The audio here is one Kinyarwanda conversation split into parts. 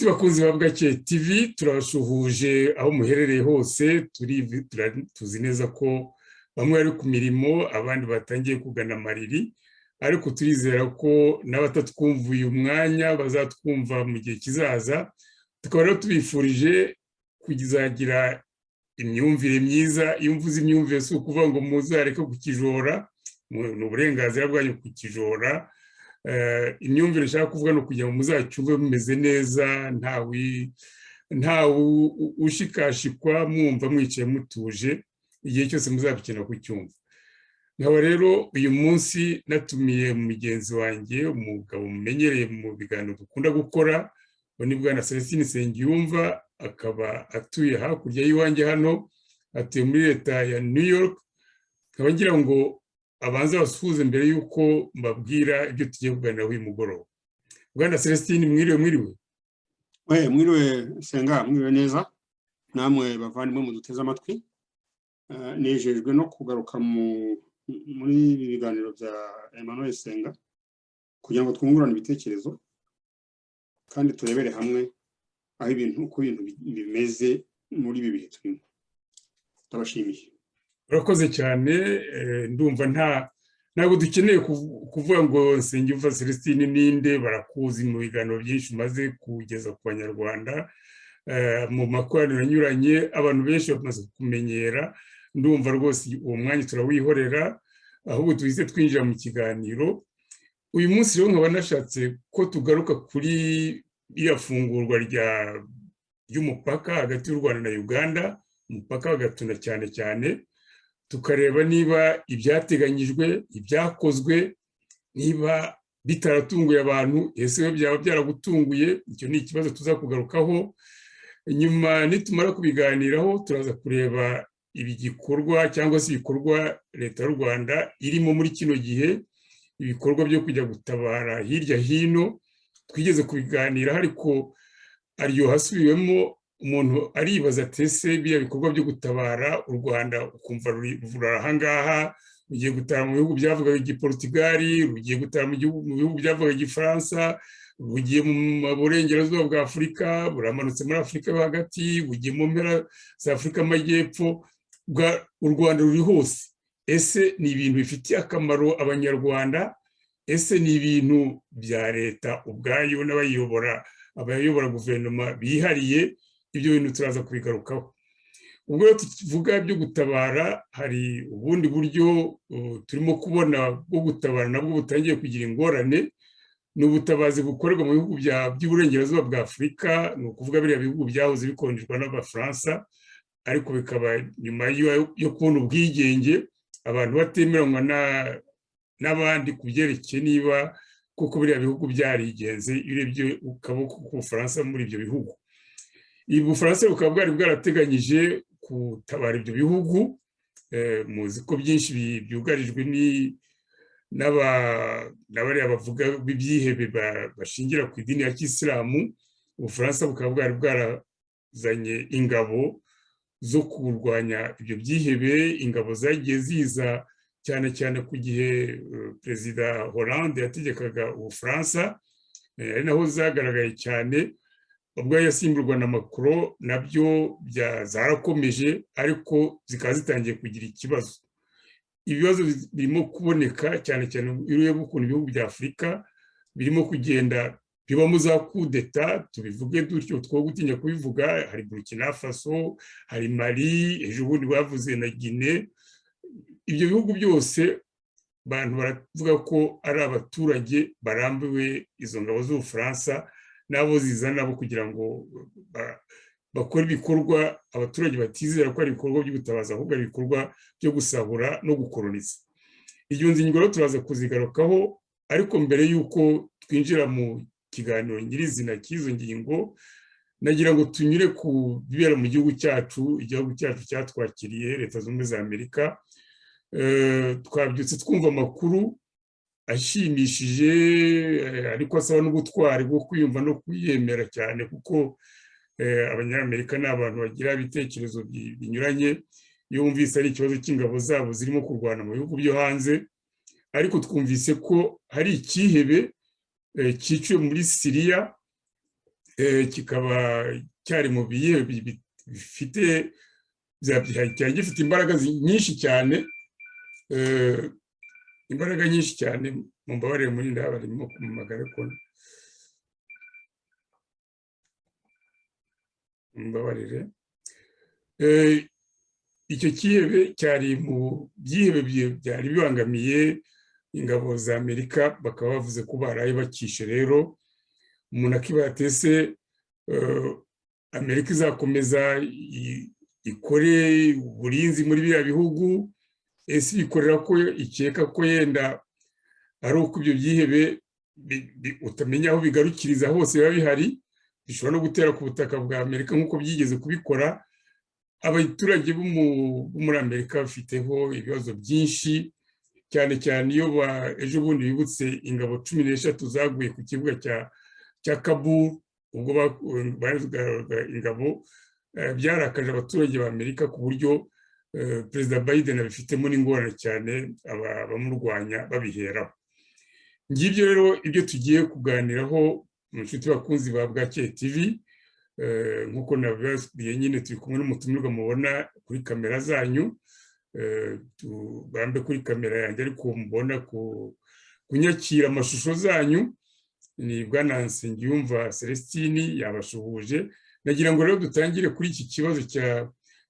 Bakunzi ba Bwakeye TV turashuhuje aho muherereye hose tuzi neza ko bamwe bari ku mirimo abandi batangiye kugana amariri ariko turizera ko n'abatatwumva uyu mwanya bazatwumva mu gihe kizaza tukaba rero tubifurije kuzagira imyumvire myiza. Iyo mvuze imyumvire si ukuvuga ngo muzareke kukijora, ni uburenganzira bwanyu kukijora. Imyumvire nshaka kuvuga no kugira ngo muzacyumve mumeze neza, ntawe ushikashikwa, mwumva mwicaye mutuje igihe cyose muzabikenera kucyumva. Nkaba rero uyu munsi natumiye mugenzi wanjye, umugabo mumenyereye mu biganiro dukunda gukora, ni Bwana Celestin Nsengiyumva, akaba atuye hakurya y'iwanjye hano, atuye muri leta ya New York. Nkaba ngira ngo abanza basuhuze mbere yuko mbabwira ibyo tugiye kuganiraho uyu mugoroba. Bwana Celestin, mwiriwe? Mwiriwe Senga, mwiriwe neza. Namwe bavandimwe muduteze amatwi. Nejejwe no kugaruka muri ibi biganiro bya Emmanuel Senga kugira ngo twungurane ibitekerezo kandi turebere hamwe aho uko ibintu bimeze muri ibi bihe turimo. Ndabashimiye. Urakoze cyane. Ndumva ntabwo dukeneye kuvuga ngo Nsengiyumva Celestin ninde, barakuzi mu biganiro byinshi umaze kugeza ku Banyarwanda mu makoraniro anyuranye, abantu benshi bamaze kumenyera. Ndumva rwose uwo mwanya turawihorera, ahubwo tuhise twinjira mu kiganiro. Uyu munsi rero nkaba nashatse ko tugaruka kuri iyafungurwa ry'umupaka hagati y'u Rwanda na Uganda, umupaka wa Gatuna cyane cyane, tukareba niba ibyateganyijwe, ibyakozwe, niba bitaratunguye abantu, ese byaba byaragutunguye. Icyo ni ikibazo tuza kugarukaho. Nyuma nitumara kubiganiraho turaza kureba ibigikorwa cyangwa se ibikorwa leta y'u Rwanda irimo muri kino gihe, ibikorwa byo kujya gutabara hirya hino. Twigeze kubiganira ariko ariyo hasubiwemo, umuntu aribaza ati ese bya bikorwa byo gutabara u Rwanda ukumva ruvura ahangaha, rugiye gutabara mu bihugu byavugaga igiportugali, rugiye gutabara mu bihugu byavugaga igifaransa, bugiye mu burengerazuba bwa Afurika, buramanutse muri Afurika yo hagati, bugiye mu mpera za Afurika y'Amajyepfo. U Rwanda ruri hose. Ese ni ibintu bifitiye akamaro Abanyarwanda? Ese ni ibintu bya leta ubwayo n'abayobora guverinoma bihariye? Ibyo bintu turaza kubigarukaho. ubwo tuvuga byo gutabara hari ubundi buryo turimo kubona bwo gutabara nabwo butangiye kugira ingorane. Ni ubutabazi bukorerwa mu bihugu by'uburengerazuba bwa Afurika, ni ukuvuga biriya bihugu byahoze bikonjeshwa n'Abafaransa, ariko bikaba nyuma yo kubona ubwigenge abantu batemeranywa n'abandi ku byerekeye niba koko biriya bihugu byarigenze. Iyo urebye ukaboko k'Ubufaransa muri ibyo bihugu, Ubufaransa bukaba bwari bwarateganyije gutabara ibyo bihugu. Muzi ko byinshi byugarijwe n'abariya bavuga b'ibyihebe bashingira ku idini ya Kisilamu. Ubufaransa bukaba bwari bwarazanye ingabo zo kurwanya ibyo byihebe, ingabo zagiye ziza cyane cyane ku gihe Perezida Hollande yategekaga Ubufaransa, ari naho zagaragaye cyane. Ubwo yasimburwa na Macron nabyo zarakomeje, ariko zikaba zitangiye kugira ikibazo. Ibibazo birimo kuboneka cyane cyane ureba ukuntu ibihugu bya Afurika birimo kugenda bibamo za kudeta, tubivuge dutyo two gutinya kubivuga. Hari Burkina Faso, hari Mali, ejo bundi bavuze na Guinée. Ibyo bihugu byose abantu baravuga ko ari abaturage barambiwe izo ngabo z'Ubufaransa nabo zizana nabo kugira ngo bakora ibikorwa abaturage batizera ko ari ibikorwa by'ubutabazi, ahubwo ari ibikorwa byo gusahura no gukoloniza. Iyo ngingo rero turaza kuzigarukaho, ariko mbere y'uko twinjira mu kiganiro nyirizina cy'izo ngingo, nagira ngo tunyure ku bibera mu gihugu cyacu. Igihugu cyacu cyatwakiriye, Leta Zunze Ubumwe za Amerika. Twabyutse twumva amakuru ashimishije, ariko asaba n'ubutwari bwo kwiyumva no kwiyemera cyane, kuko Abanyamerika ni abantu bagira ibitekerezo binyuranye. Iyo wumvise ari ikibazo cy'ingabo zabo zirimo kurwana mu bihugu byo hanze, ariko twumvise ko hari ikihebe cyiciwe muri Siriya, kikaba cyari mu bihebe bifite gifite imbaraga nyinshi cyane, imbaraga nyinshi cyane. Mu mbabarire muri ndaba barimo kumagara ko mbabarire. Icyo kihebe cyari mu byihebe byari bibangamiye ingabo za Amerika, bakaba bavuze ko baraye bakishe. Rero umuntu akibatese Amerika izakomeza ikore uburinzi muri biriya bihugu, ese ikorera ko ikeka ko yenda ari uko ibyo byihebe utamenya aho bigarukiriza hose biba bihari, bishobora no gutera ku butaka bwa Amerika nk'uko byigeze kubikora. Abaturage bo muri Amerika bafiteho ibibazo byinshi, cyane cyane iyo ejo bundi bibutse ingabo 13 zaguye ku kibuga cya Kabul. Ubwo ingabo byarakaje abaturage ba Amerika ku buryo Perezida Biden abifitemo n'ingorane cyane, abamurwanya babiheraho. Ngibyo rero ibyo tugiye kuganiraho mu nshuti bakunzi ba Bwakeye TV. Nk'uko nabibabwiye nyine turi kumwe n'umutumirwa mubona kuri kamera zanyu, bambe kuri kamera yanjye ariko mubona kunyakira amashusho zanyu. Ni Bwana Nsengiyumva Celestine yabashuhuje. Nagira ngo rero dutangire kuri iki kibazo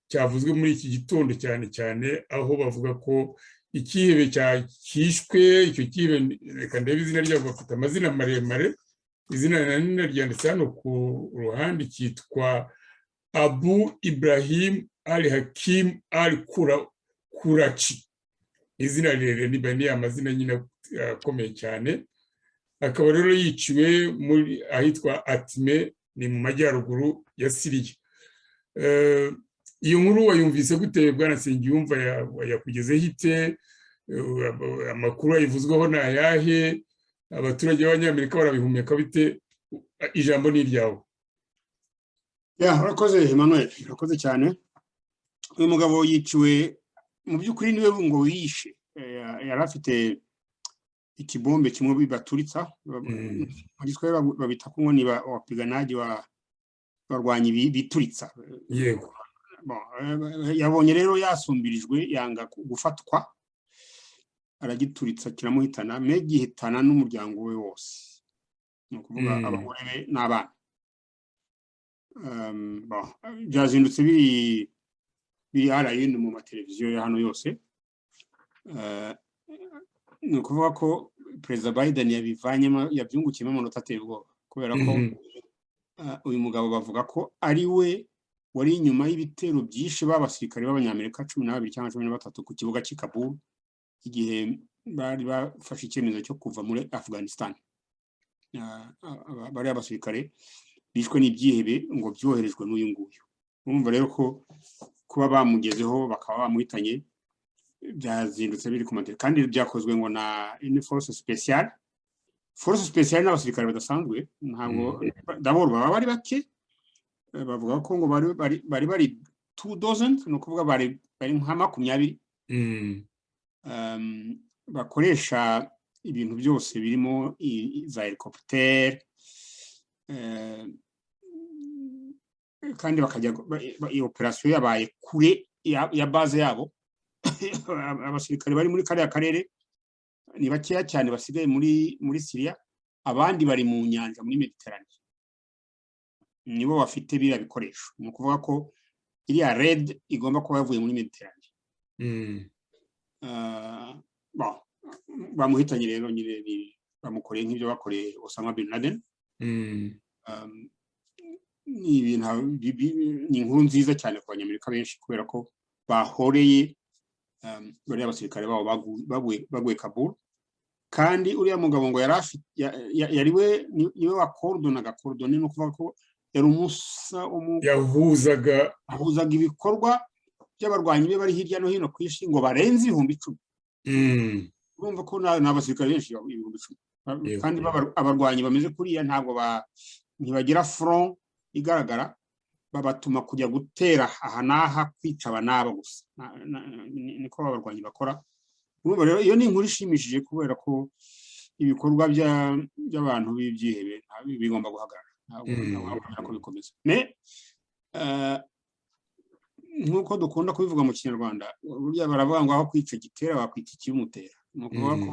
cyavuzwe muri iki gitondo, cyane cyane aho bavuga ko ikihebe cyakishwe. Icyo kihebe reka ndebe izina ryabo, bafite amazina maremare. Izina nanone ryanditse hano ku ruhande, cyitwa Abu Ibrahim al-Hakim al-Qurachi. Izina rirerire, ni amazina nyine akomeye cyane. Akaba rero yiciwe muri ahitwa Atme, ni mu majyaruguru ya Siriya. Iyo nkuru wayumvise gute Bwana Nsengiyumva? yakugezeho ite? Amakuru ayivuzweho ni ayahe? Abaturage b'Abanyamerika barabihumeka bite? Ijambo ni iryawe. Urakoze Emmanuel, urakoze cyane. Uyu mugabo yiciwe mu by'ukuri niwe ngo yishe. Yari afite ikibombe kimwe bibaturitsa, mu Giswahili babita ko ni wapiganaji barwanyi bituritsa. Yego. Yabonye rero yasumbirijwe, yanga gufatwa, aragituritsa kiramuhitana, gihitana n'umuryango we wose, ni ukuvuga abagore be n'abana. Byazindutse biri biri RN mu mateleviziyo ya hano yose. Ni ukuvuga ko Perezida Biden yabyungukiyemo amanota ateye ubwoba kubera ko uyu mugabo bavuga ko ari we wari inyuma y'ibitero byinshi b'abasirikare b'abanyamerika 12 cyangwa 13 ku kibuga cy'i Kabul igihe bari bafashe icyemezo cyo kuva muri Afghanistan. Bari abasirikare bishwe n'ibyihebe ngo byoherejwe n'uyu nguyu. Urumva rero ko kuba bamugezeho bakaba bamuhitanye byazindutse biri ku mateka kandi byakozwe ngo na force special n'abasirikare badasanzwe ntabwo d'abord baba bari bake bavuga ko ngo bari 2 dozen no kuvuga bari nka 20 bakoresha ibintu byose birimo za helicopter kandi bakajya iyo operation yabaye kure ya base yabo. Abasirikare bari muri kariya karere ni bakeya cyane basigaye muri Syria, abandi bari mu nyanja muri Mediterane nibo bafite biriya bikoresho. Ni ukuvuga ko iriya red igomba kuba yavuye muri Mediterane. Bamuhitanye rero nyine bamukoreye nk'ibyo bakoreye Osama bin Laden. Ni inkuru nziza cyane ku banyamerika benshi kubera ko bahoreye bari abasirikare babo baguye Kabul kandi uriya mugabo ngo yari we niwe wakordonaga no kuvuga ko yari yahuzaga ibikorwa by'abarwanyi be bari hirya no hino ku isi ngo barenze 10,000. Urumva ko n'abasirikare benshi 10,000 kandi abarwanyi bameze kuriya ntabwo ntibagira front igaragara, babatuma kujya gutera aha n'aha kwica abanaba gusa. Niko abarwanyi bakora. Urumva rero iyo ni inkuru ishimishije kubera ko ibikorwa by'abantu b'ibyihebe bigomba guhagarara ntabwo bikomeza. Nk'uko dukunda kubivuga mu Kinyarwanda burya baravuga ngo aho kwica gitera bakwita ikimutera. Ni ukuvuga ko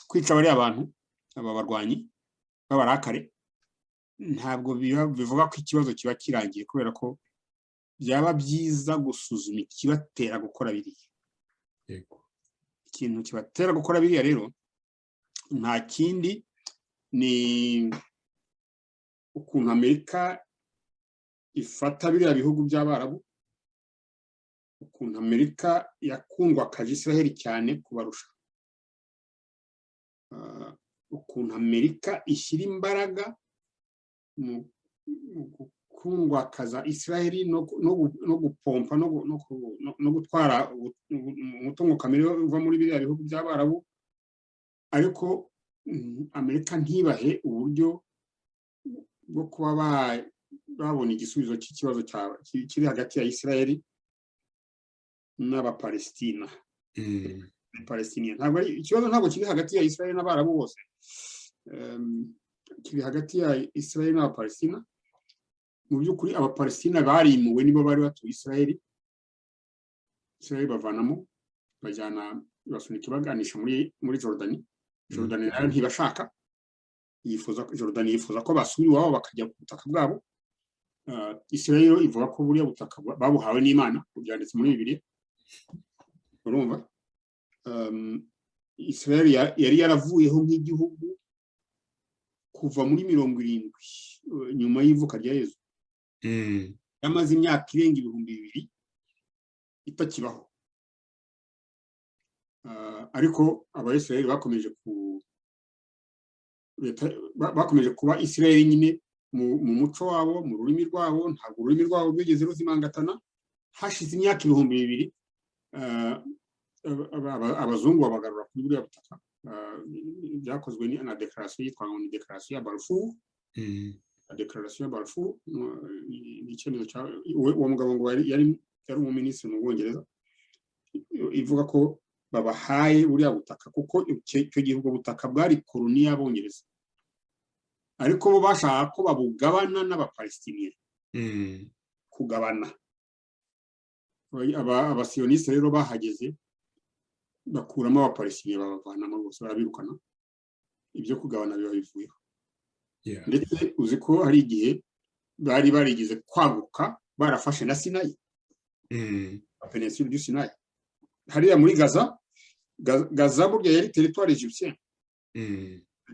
kwica bari abantu aba barwanyi b'abarakare ntabwo bivuga ko ikibazo kiba kirangiye kubera ko byaba byiza gusuzuma ikibatera gukora biriya. Ikintu kibatera gukora biriya rero nta kindi ni ukuntu Amerika ifata biriya bihugu by'Abarabu, ukuntu Amerika yakundwakaje Israel cyane kubarusha, ukuntu Amerika ishyira imbaraga mu gukundwakaza Israel no gupompa no gutwara umutungo kamere uva muri biriya bihugu by'Abarabu, ariko Amerika ntibahe uburyo bwo kuba babona igisubizo cy'ikibazo kiri hagati ya Israel n'Abapalestina. Ntabwo ikibazo ntabwo kiri hagati ya Israel n'Abarabu bose, kiri hagati ya Israel n'Abapalestina. Mu by'ukuri Abapalestina barimuwe nibo bari batuye Israel bavanamo bajyana basunika baganisha muri Jordani. Jordani nayo ntibashaka, Jordani yifuza ko basubira iwabo bakajya ku butaka bwabo. Israel ivuga ko buriya butaka babuhawe n'Imana, byanditse muri Bibiliya. Urumva Israel yari yaravuyeho nk'igihugu kuva muri 70 nyuma y'ivuka rya Yesu. Yamaze imyaka irenga 2,000 itakibaho. Ariko Abayisraeli bakomeje kuba Israel nyine mu muco wabo, mu rurimi rwabo. Ntabwo ururimi rwabo rwigeze ruzimangatana. Hashize imyaka 2,000 abazungu babagarura kuri buriya butaka. Byakozwe na declaration yitwa ngo ni declaration ya Balfour. Declaration ya Balfour ni icyemezo uwo mugabo ngo yari umuminisitiri mu Bwongereza, ivuga ko babahaye buriya butaka kuko icyo gihugu butaka bwari koloni y'Abongereza, ariko bo bashaka ko babugabana n'Abapalestinien. Kugabana abasiyoniste rero bahageze bakuramo Abapalestinien babavanamo bose barabirukana. Ibyo kugabana biba bivuyeho. Ndetse uzi ko hari igihe bari barigeze kwaguka barafashe na Sinayi. peninsule du Sinai hariya muri Gaza burya yari territoire égyptien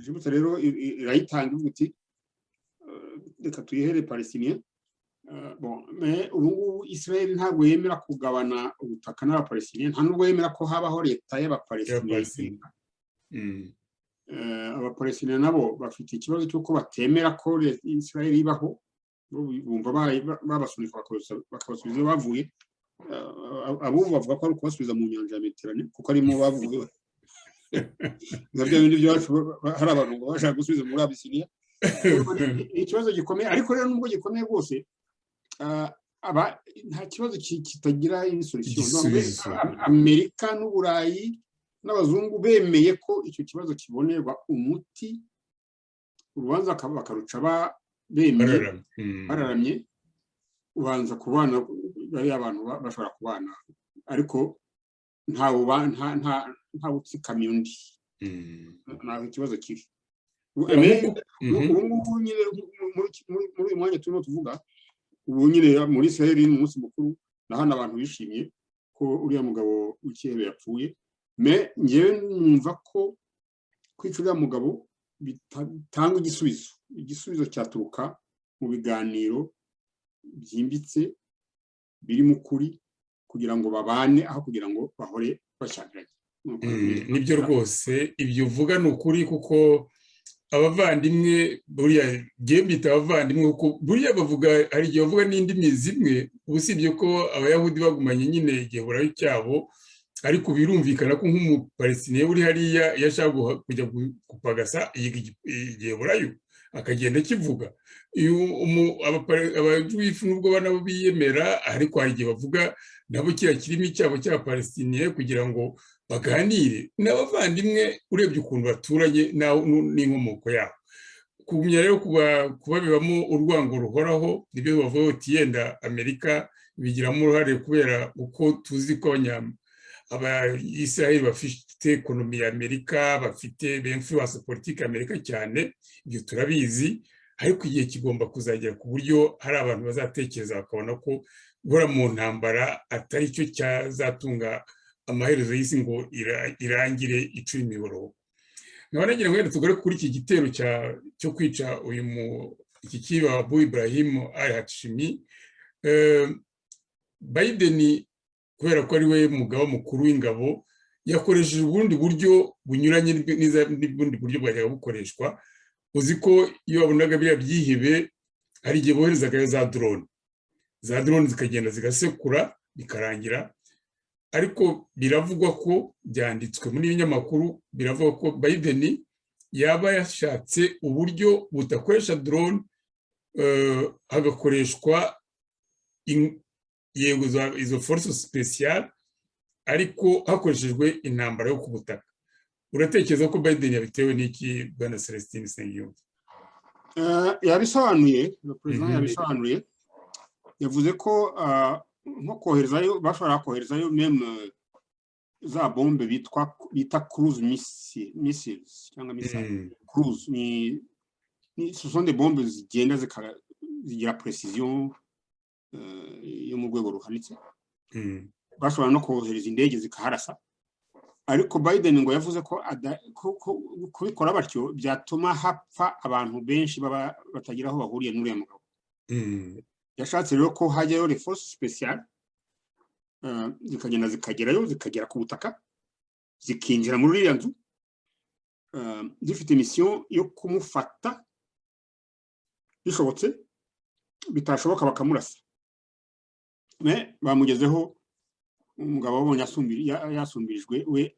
Djibouti rero irayitanga ivuga iti reka tuyihere Palestiniens bon mais ubu Israel ntabwo yemera kugabana ubutaka n'Abapalestiniens nta nubwo yemera ko habaho leta y'Abapalestiniens Abapalestiniens nabo bafite ikibazo cy'uko batemera ko Israel ibaho bumva babasunika bakabasubiza bavuye abo bavuga ko ari ukubasubiza mu nyanja ya Mediterane kuko arimo bavuye nabyo bindi byacu hari abantu bashaka gusubiza muri Abisiniya ikibazo gikomeye ariko rero nubwo gikomeye rwose nta kibazo kitagira solution Amerika n'Uburayi n'abazungu bemeye ko icyo kibazo kibonerwa umuti urubanza bakaruca bararamye ubanza kubana bari abantu bashobora kubana ariko nta utsikamiye undi nta ikibazo kiri ubu nyine muri uyu mwanya turimo tuvuga ubu nyine muri Israel mu munsi mukuru na hano abantu bishimye ko uriya mugabo w'ikihebe yapfuye me ngewe numva ko kwica uriya mugabo bitanga igisubizo cyaturuka mu biganiro byimbitse biri mu kuri kugira ngo babane aho kugira ngo bahore bashyamiranye nibyo rwose ibyo uvuga ni ukuri kuko abavandimwe buriya byita abavandimwe kuko buriya bavuga hari igihe bavuga n'indimi zimwe usibye ko abayahudi bagumanye nyine igiheburayo cyabo ariko birumvikana ko nk'umupalestiniya uri hariya iyo ashaka kujya gupagasa igiheburayo akagenda kivuga abajuifu nubwo banabo biyemera ariko hari igihe bavuga nabo kiriya kirimi cyabo cy'abapalestiniya kugira ngo baganire n'abavandimwe urebye ukuntu baturanye n'inkomoko yabo kugumya rero kubabibamo urwango ruhoraho nibyo bavuga bati yenda Amerika bigiramo uruhare kubera uko tuzi ko Abayisiraheli bafite ekonomi ya Amerika bafite influence politique ya Amerika cyane ibyo turabizi ariko igihe kigomba kuzagera ku buryo hari abantu bazatekereza bakabona ko guhora mu ntambara atari cyo cyazatunga amaherezo y'isi ngo irangire icura imiborogo nkaba nagira ngo tugaruke kuri iki gitero cyo kwica iki kiba Abu Ibrahim al-Hashimi Biden kubera ko ari we mugaba mukuru w'ingabo yakoresheje ubundi buryo bunyuranye n'ubundi buryo bwajyaga bukoreshwa uzi ko iyo wabonaga biriya byihebe hari igihe boherezaga za drone zikagenda zigasekura bikarangira ariko biravugwa ko byanditswe muri ibinyamakuru biravuga ko Biden yaba yashatse uburyo butakoresha drone hagakoreshwa yego izo force special ariko hakoreshejwe intambara yo ku butaka uratekereza ko Biden yabitewe n'iki bwana Celestine Nsengiyumva yabisobanuye president yabisobanuye yavuze ko nko koherezayo bashobora koherezayo meme za bombe bita cruise missiles cyangwa missile cruise ni ce sont des bombes zigenda zigira precision yo mu rwego ruhanitse bashobora no kohereza indege zikaharasa ariko Biden ngo yavuze ko kubikora batyo byatuma hapfa abantu benshi batagira aho bahuriye n'uriya mugabo yashatse rero ko hajyayo les forces spéciales zikagenda zikagera ku butaka zikinjira muri iriya nzu zifite mission yo kumufata bishobotse bitashoboka bakamurasa bamugezeho umugabo wabonye yasumbirijwe we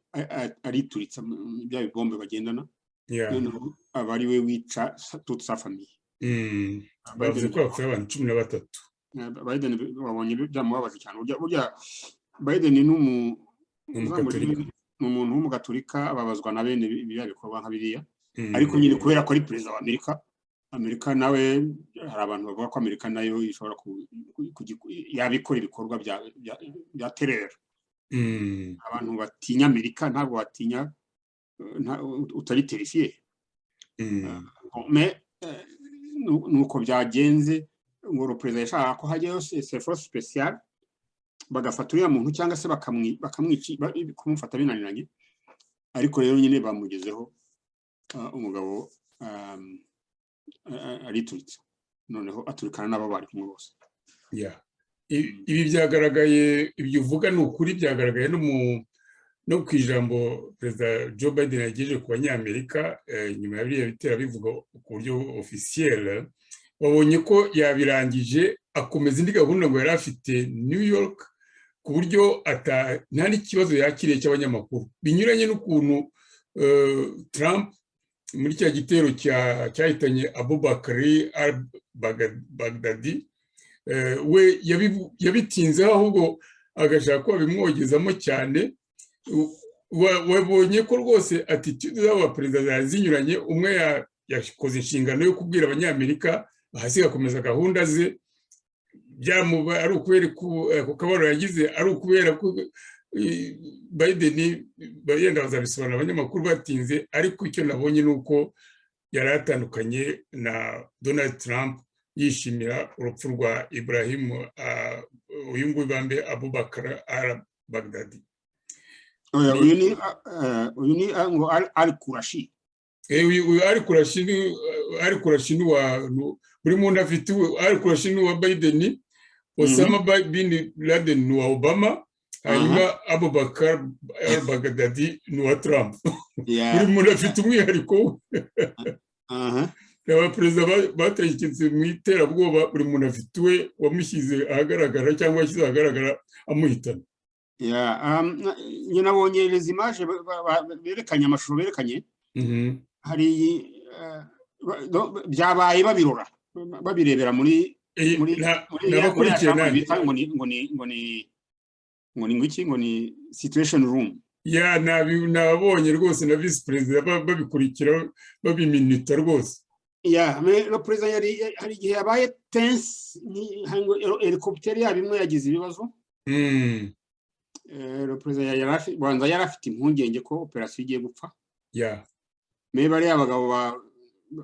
arituritsa bya bibombe bagendana abari we wica toute sa famille bavuze ko bapfuye abantu 13 Biden wabonye byamubabaza cyane burya Biden ni umuntu w'umugatolika ababazwa na bene biriya bikorwa nka biriya ariko nyine kubera ko ari perezida wa Amerika nawe hari abantu bavuga ko Amerika nayo ishobora yabikora ibikorwa bya terror abantu batinya Amerika ntabwo batinya utari terrifié mais nuko byagenze ngo perezida yashaka ko hajyayo force spéciale bagafata uriya muntu cyangwa se kumufata binaniranye, ariko rero nyine bamugezeho umugabo arituritse, noneho aturikana n'abo bari kumwe bose. Ibi byagaragaye, ibyo uvuga ni ukuri, byagaragaye no ku ijambo perezida Joe Biden yagejeje ku banyamerika nyuma ya biriya bitera bivuga ku buryo ofisiyeri. Wabonye ko yabirangije, akomeza indi gahunda ngo yari afite New York, ku buryo nta n'ikibazo yakiriye cy'abanyamakuru, binyuranye n'ukuntu Trump muri cya gitero cyahitanye Abubakar al-Baghdadi we yabitinzeho, ahubwo agashaka ko babimwogezamo cyane. Wabonye ko rwose attitude z'aba perezida zinyuranye, umwe yakoze inshingano yo kubwira abanyamerika, hasi gakomeza gahunda ze, byamuba ari ukubera ko kabaro yagize, ari ukubera ko Biden yenda bazabisobanura abanyamakuru batinze, ariko icyo nabonye ni uko yari atandukanye na Donald Trump, yishimira urupfu rwa Ibrahim uyu nguyu bambe Abubakar al-Baghdadi. uyu ni ngo al-Qurashi. Uyu al-Qurashi ni wa buri muntu afite al-Qurashi ni wa Biden, Osama bin Laden ni wa Obama, hanyuma Abubakar al-Baghdadi ni wa Trump. Buri muntu afite umwihariko we. Abaperezida bategetse mu iterabwoba, buri muntu afite we wamushyize ahagaragara cyangwa yashyize ahagaragara amuhitana. Nyine nabonye izi imaje berekanye, amashusho berekanye, hari byabaye babirora, babirebera muri n'abakurikiye ngo ni situation room. Nabonye rwose na visi perezida babikurikira babiminita rwose. Le perezida hari igihe yabaye tense, helicopter yabo imwe yagize ibibazo. Le perezida yari afite impungenge ko operasiyo igiye gupfa. Me bari abagabo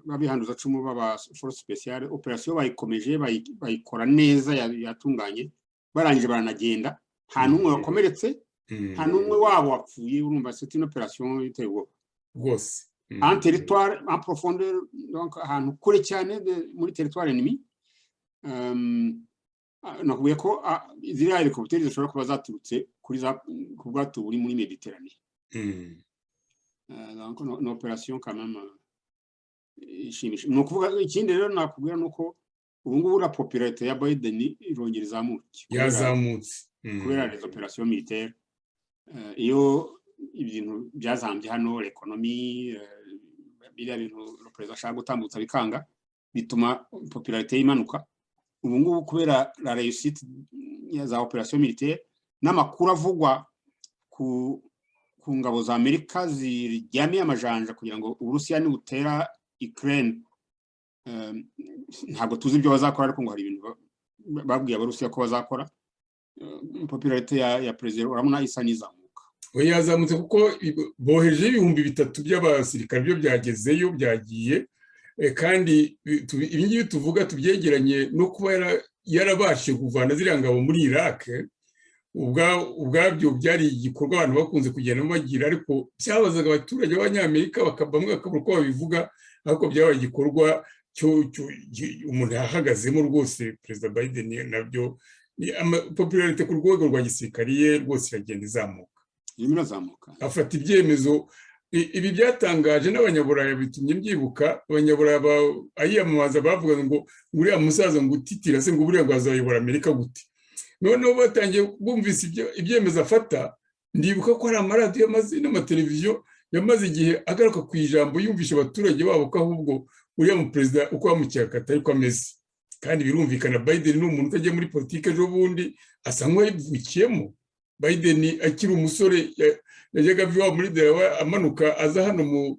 babihanduza cumu baba force speciale, operasiyo bayikomeje, bayikora neza, yatunganye, barangije baranagenda, nta n'umwe wakomeretse, nta n'umwe wabo wapfuye. Urumva c'est une opération iteye ubwoba rwose, en territoire en profondeur, donc ahantu kure cyane muri territoire ennemi. Nakubiye ko ziriya helicopter zishobora kuba zaturutse ku bwato buri muri Mediterane. Donc une opération quand même ishimishije. Ni ukuvuga ikindi rero nakubwira nuko ubu ngubu la popularité ya Biden irongera izamuke, yazamutse kubera les opérations militaires. Iyo ibintu byazambye hano, l'economie, biriya bintu le perezida ashaka gutambutsa bikanga, bituma popularité imanuka. Ubu ngubu kubera la réussite ya za opération militaire n'amakuru avugwa ku ngabo za Amerika ziryamiye amajanja kugira ngo Uburusiya nibutera Ukraine, ntabwo tuzi ibyo bazakora, ariko ngo hari ibintu babwiye Abarusiya ko bazakora. Popularité ya perezida urabona isa n'izamuka. We yazamutse kuko boheje 3,000 by'abasirikare byo byagezeyo, byagiye, kandi ibi ngibi tuvuga tubyegeranye no kuba yarabashije kuvana ziriya ngabo muri Iraq. Ubwabyo byari igikorwa abantu bakunze kugenda bagira, ariko byabazaga abaturage b'Abanyamerika bamwe bakabura uko babivuga, ariko byabaye igikorwa umuntu yahagazemo rwose. Perezida Biden nabyo popularité ku rwego rwa gisirikare rwose iragenda izamuka, afata ibyemezo. Ibi byatangaje n'Abanyaburayi, bitumye mbyibuka. Abanyaburayi ayiyamamaza bavuga ngo uriya musaza ngo utitira se ngo buriya ngo azayobora Amerika gute. Noneho batangiye bumvise ibyemezo afata. Ndibuka ko hari amaradiyo n'amateleviziyo yamaze igihe agaruka ku ijambo yumvisha abaturage babo ko ahubwo uriya mu perezida uko bamukeka ariko ameze. Kandi birumvikana Biden ni umuntu utagiye muri politiki, ejo bundi asa nk'uwayivukiyemo. Biden akiri umusore yajyaga ava muri Delaware amanuka aza hano mu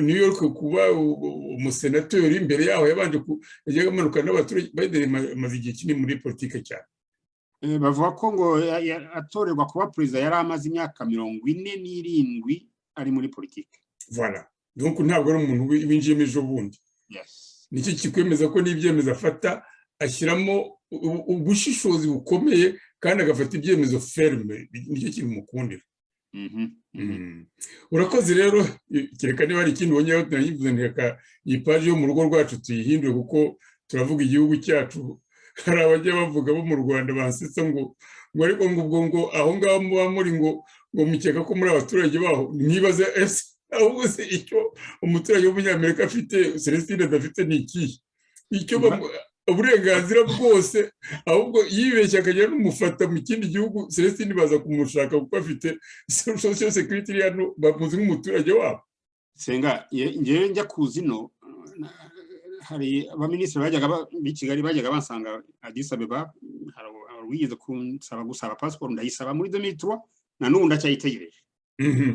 New York kuba umusenatori. Imbere yaho yajyaga amanuka n'abaturage. Biden amaze igihe kinini muri politiki cyane. Bavuga ko ngo atorerwa kuba perezida yari amaze imyaka 47 ari muri politiki. Voilà, donc ntabwo ari umuntu winjiyemo ejo bundi. Nicyo kikwemeza ko n'ibyemezo afata ashyiramo ubushishozi bukomeye, kandi agafata ibyemezo ferme, nicyo kintu mukundira. Urakoze rero, kereka niba hari ikindi wongeraho tunayivuze, reka iyi paji yo mu rugo rwacu tuyihindure kuko turavuga igihugu cyacu. Hari abajya bavuga bo mu Rwanda bansetsa ngo ariko ngo aho ngaho muba muri ngo mukeka ko muri abaturage baho, nibaza ahubwo se icyo umuturage w'umunyamerika afite Celestine adafite ni ikihe? Icyo uburenganzira bwose, ahubwo yibeshya akajya n'umufata mu kindi gihugu, Celestine baza kumushaka kuko afite social security hano, bamuzi nk'umuturage wabo. Senga ngewe njya kuzino, hari abaminisitiri bajyaga b'i Kigali bajyaga bansanga Addis Abeba, hari wigeze gusaba passport, ndayisaba muri 2003 na n'ubu ndacyayitegereje.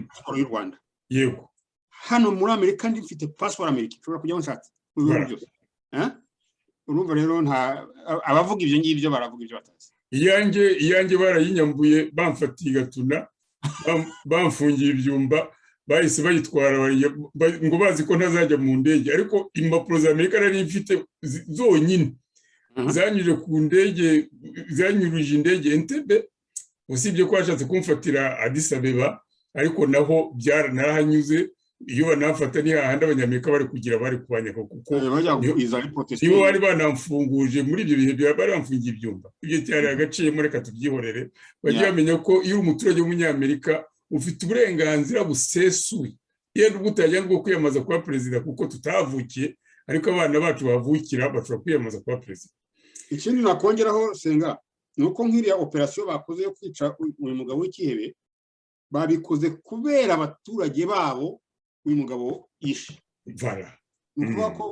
Passport y'u Rwanda. Yego. Hano muri Amerika ndi mfite passport Amerika, ushobora kujya nshatse. Urumva rero abavuga ibyo ngibyo baravuga ibyo batazi. Iyange barayinyambuye, bamfatiye Gatuna, bamfungiye ibyumba, bahise bayitwara ngo bazi ko ntazajya mu ndege, ariko impapuro za Amerika nari mfite zonyine zanyuje ku ndege, zanyuruje indege Entebbe, usibye ko bashatse kumfatira Addis Abeba, ariko naho byaranahanyuze. Iyo banafata ni hahandi abanyamerika bari kugira bari kubanyaka, kuko nibo bari banamfunguje muri ibyo bihe, bari bamfungiye ibyumba. Ibyo cyari agaciyemo, reka tubyihorere. Bajya bamenya ko iyo umuturage w'umunyamerika ufite uburenganzira busesuye, yenda ubutajya bwo kwiyamaza kuba perezida kuko tutavukiye, ariko abana bacu bavukira bashobora kwiyamaza kuba perezida. Ikindi nakongeraho Senga, nuko nk'iriya operasiyo bakoze yo kwica uyu mugabo w'ikihebe, babikoze kubera abaturage babo uyu mugabo yishe. Nukuvuga ko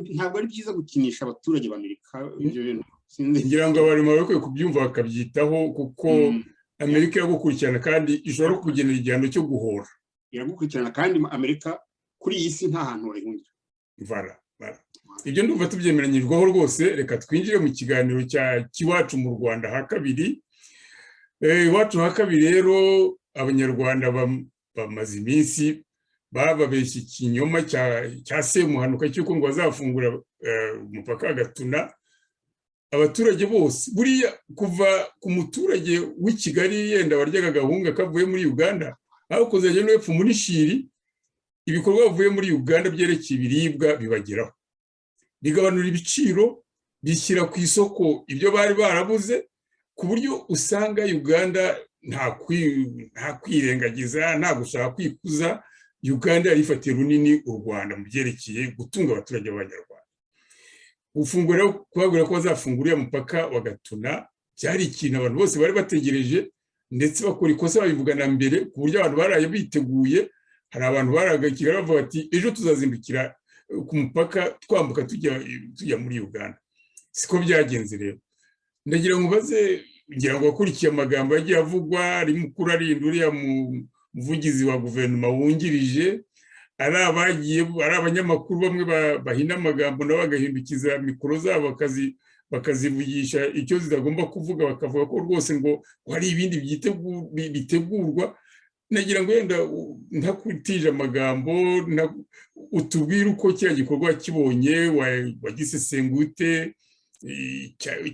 ntabwo ari byiza gukinisha abaturage b'Amerika ibyo bintu. Ngira ngo abari bakwiye kubyumva bakabyitaho, kuko Amerika iragukurikirana kandi ishobora no kugenera igihano cyo guhora. Iragukurikirana kandi Amerika kuri iyi si nta hantu wayihungira. Ibyo ndumva tubyemeranyijweho rwose. Reka twinjire mu kiganiro cy'iwacu mu Rwanda ha kabiri. Iwacu ha kabiri rero, abanyarwanda bamaze iminsi bababeshya ikinyoma cya semuhanuka cy'uko ngo bazafungura umupaka wa Gatuna. Abaturage bose buriya kuva ku muturage w'i Kigali yenda waryaga agahunga kavuye muri Uganda, aho kuzajya no hepfo muri Shiri, ibikorwa bavuye muri Uganda byerekeye ibiribwa bibageraho, bigabanura ibiciro, bishyira ku isoko ibyo bari barabuze, ku buryo usanga Uganda nta kwirengagiza, nta gushaka kwikuza. Uganda yari ifatiye runini u Rwanda mu byerekeye gutunga abaturage b'Abanyarwanda. Gufungura kubabwira ko bazafungura umupaka wa Gatuna cyari ikintu abantu bose bari bategereje, ndetse bakora ikosa babivugana mbere, ku buryo abantu baraye biteguye. Hari abantu baraga Kigali bavuga ati ejo tuzazindukira ku mupaka twambuka tujya muri Uganda. Siko byagenze rero. Ndagira ngo baze, ngira ngo bakurikiye amagambo yagiye avugwa, ari mukuru arinda uriya umuvugizi wa guverinoma wungirije, ari abanyamakuru bamwe bahina amagambo nabo bagahindukiza mikoro zabo bakazivugisha icyo zitagomba kuvuga, bakavuga ko rwose ngo hari ibindi bitegurwa. Nagira ngo yenda ntakutije amagambo, utubwire uko kiriya gikorwa kibonye, wagisesengute,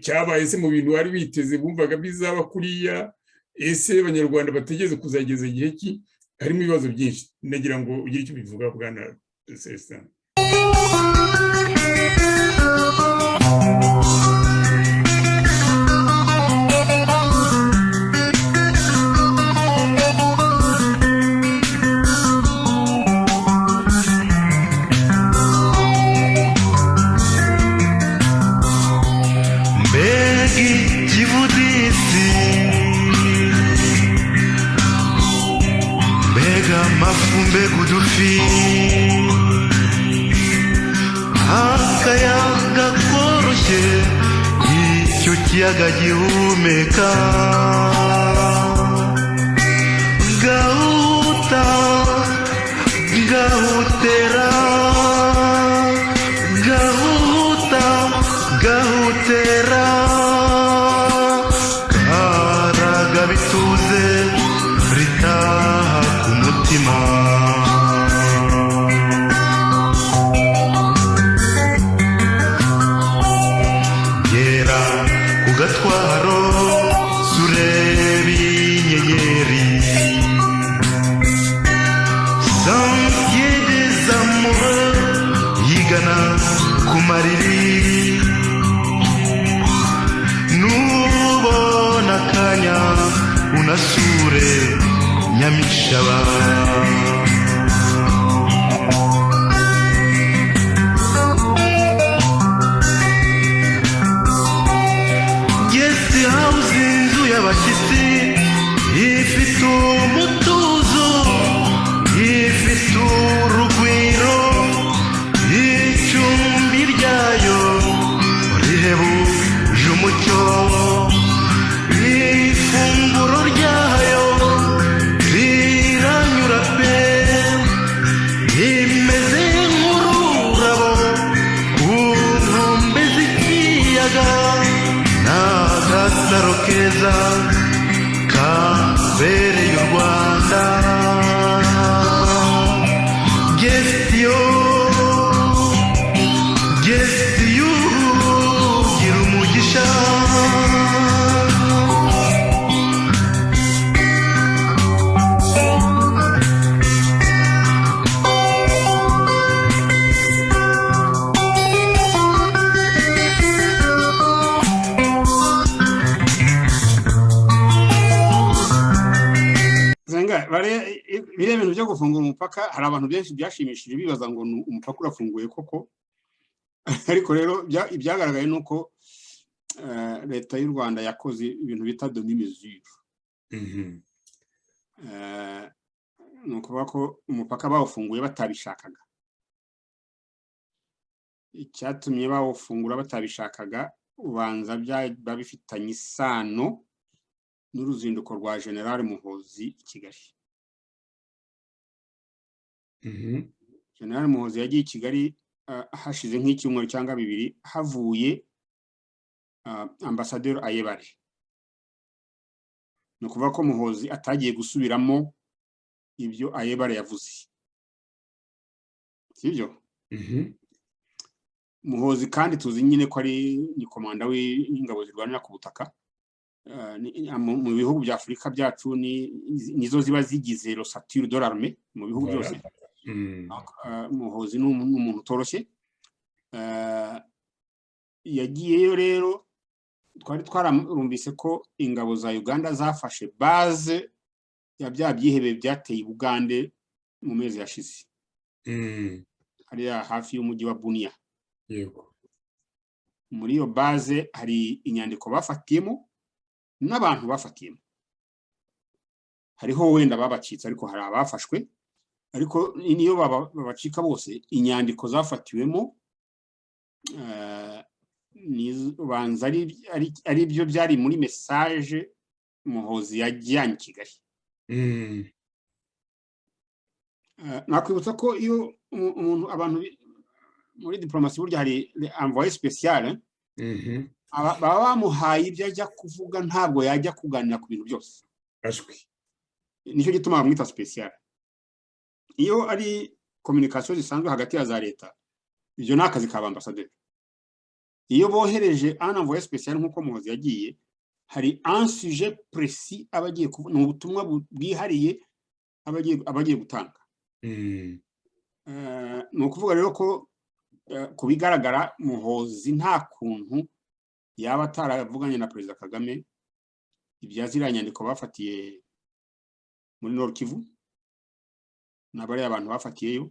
cyabaye se mu bintu wari biteze bumvaga bizaba kuriya, ese abanyarwanda bategeze kuzageza igihe ki? Harimo ibibazo byinshi. Nagira ngo ugire icyo bivuga bwana Celestin. Gudufi akayaga koroshye icyo kiyaga gihumeka gahuta gahutera gahuta gahutera karaga bituze ritaha ku mutima. Gatwaro impuhwe yigana ku mariri nubona akanya unasure Nyamishaba guest house inzu y'abashyitsi ifite umutuzo ifite urugwiro icumbi ryayo rihebuje umucyo ifunguro ryayo riranyura pe imeze nk'ururabo ku nkombe z'ikiyaga n'agasaro keza kabereye u Rwanda gestiyo gira umugisha biriya bintu byo gufungura umupaka hari abantu benshi byashimishije bibaza ngo umupaka urafunguye koko ariko rero ibyagaragaye nuko leta y'u Rwanda yakoze ibintu bita demi mesure ni ukuvuga ko umupaka bawufunguye batabishakaga icyatumye bawufungura batabishakaga ubanza babifitanye isano n'uruzinduko rwa General Muhoozi i Kigali. General Muhoozi yagiye i Kigali hashize nk'icyumweru cyangwa bibiri havuye Ambassadeur Ayebare. Ni ukuvuga ko Muhoozi atagiye gusubiramo ibyo Ayebare yavuze. Sibyo? Muhoozi kandi tuzi nyine ko ari ni komanda w'ingabo zirwanira ku butaka. Mu bihugu bya Afurika byacu nizo ziba zigize l'ossature de l'armée mu bihugu byose. Muhoozi ni umuntu utoroshye. Yagiyeyo rero twari twarumvise ko ingabo za Uganda zafashe base ya bya byihebe byateye i Bugande mu mezi yashize. Hariya hafi y'umujyi wa Bunia. Yego. Muri iyo base hari inyandiko bafatiyemo n'abantu bafatiyemo. Hariho wenda babacitse ariko hari abafashwe, ariko niyo babacika bose inyandiko zafatiwemo banza ari byo byari muri message Muhoozi yajyanye Kigali. Nakwibutsa ko iyo umuntu abantu muri diplomasi burya hari envoyé spécial baba bamuhaye ibyo ajya kuvuga ntabwo yajya kuganira ku bintu byose. Nicyo gituma bamwita spécial. Iyo ari communication zisanzwe hagati ya za leta ibyo nakazi ka ambassadeur. Iyo bohereje un envoyé spécial nkuko Muhoozi yagiye hari un sujet précis abagiye kuvuga ubutumwa bwihariye abagiye gutanga. No kuvuga rero ko kubigaragara Muhoozi nta kuntu yaba ataravuganye na Perezida Kagame ibyazira nyandiko bafatiye muri Nord Kivu n'abari abantu bafatiyeyo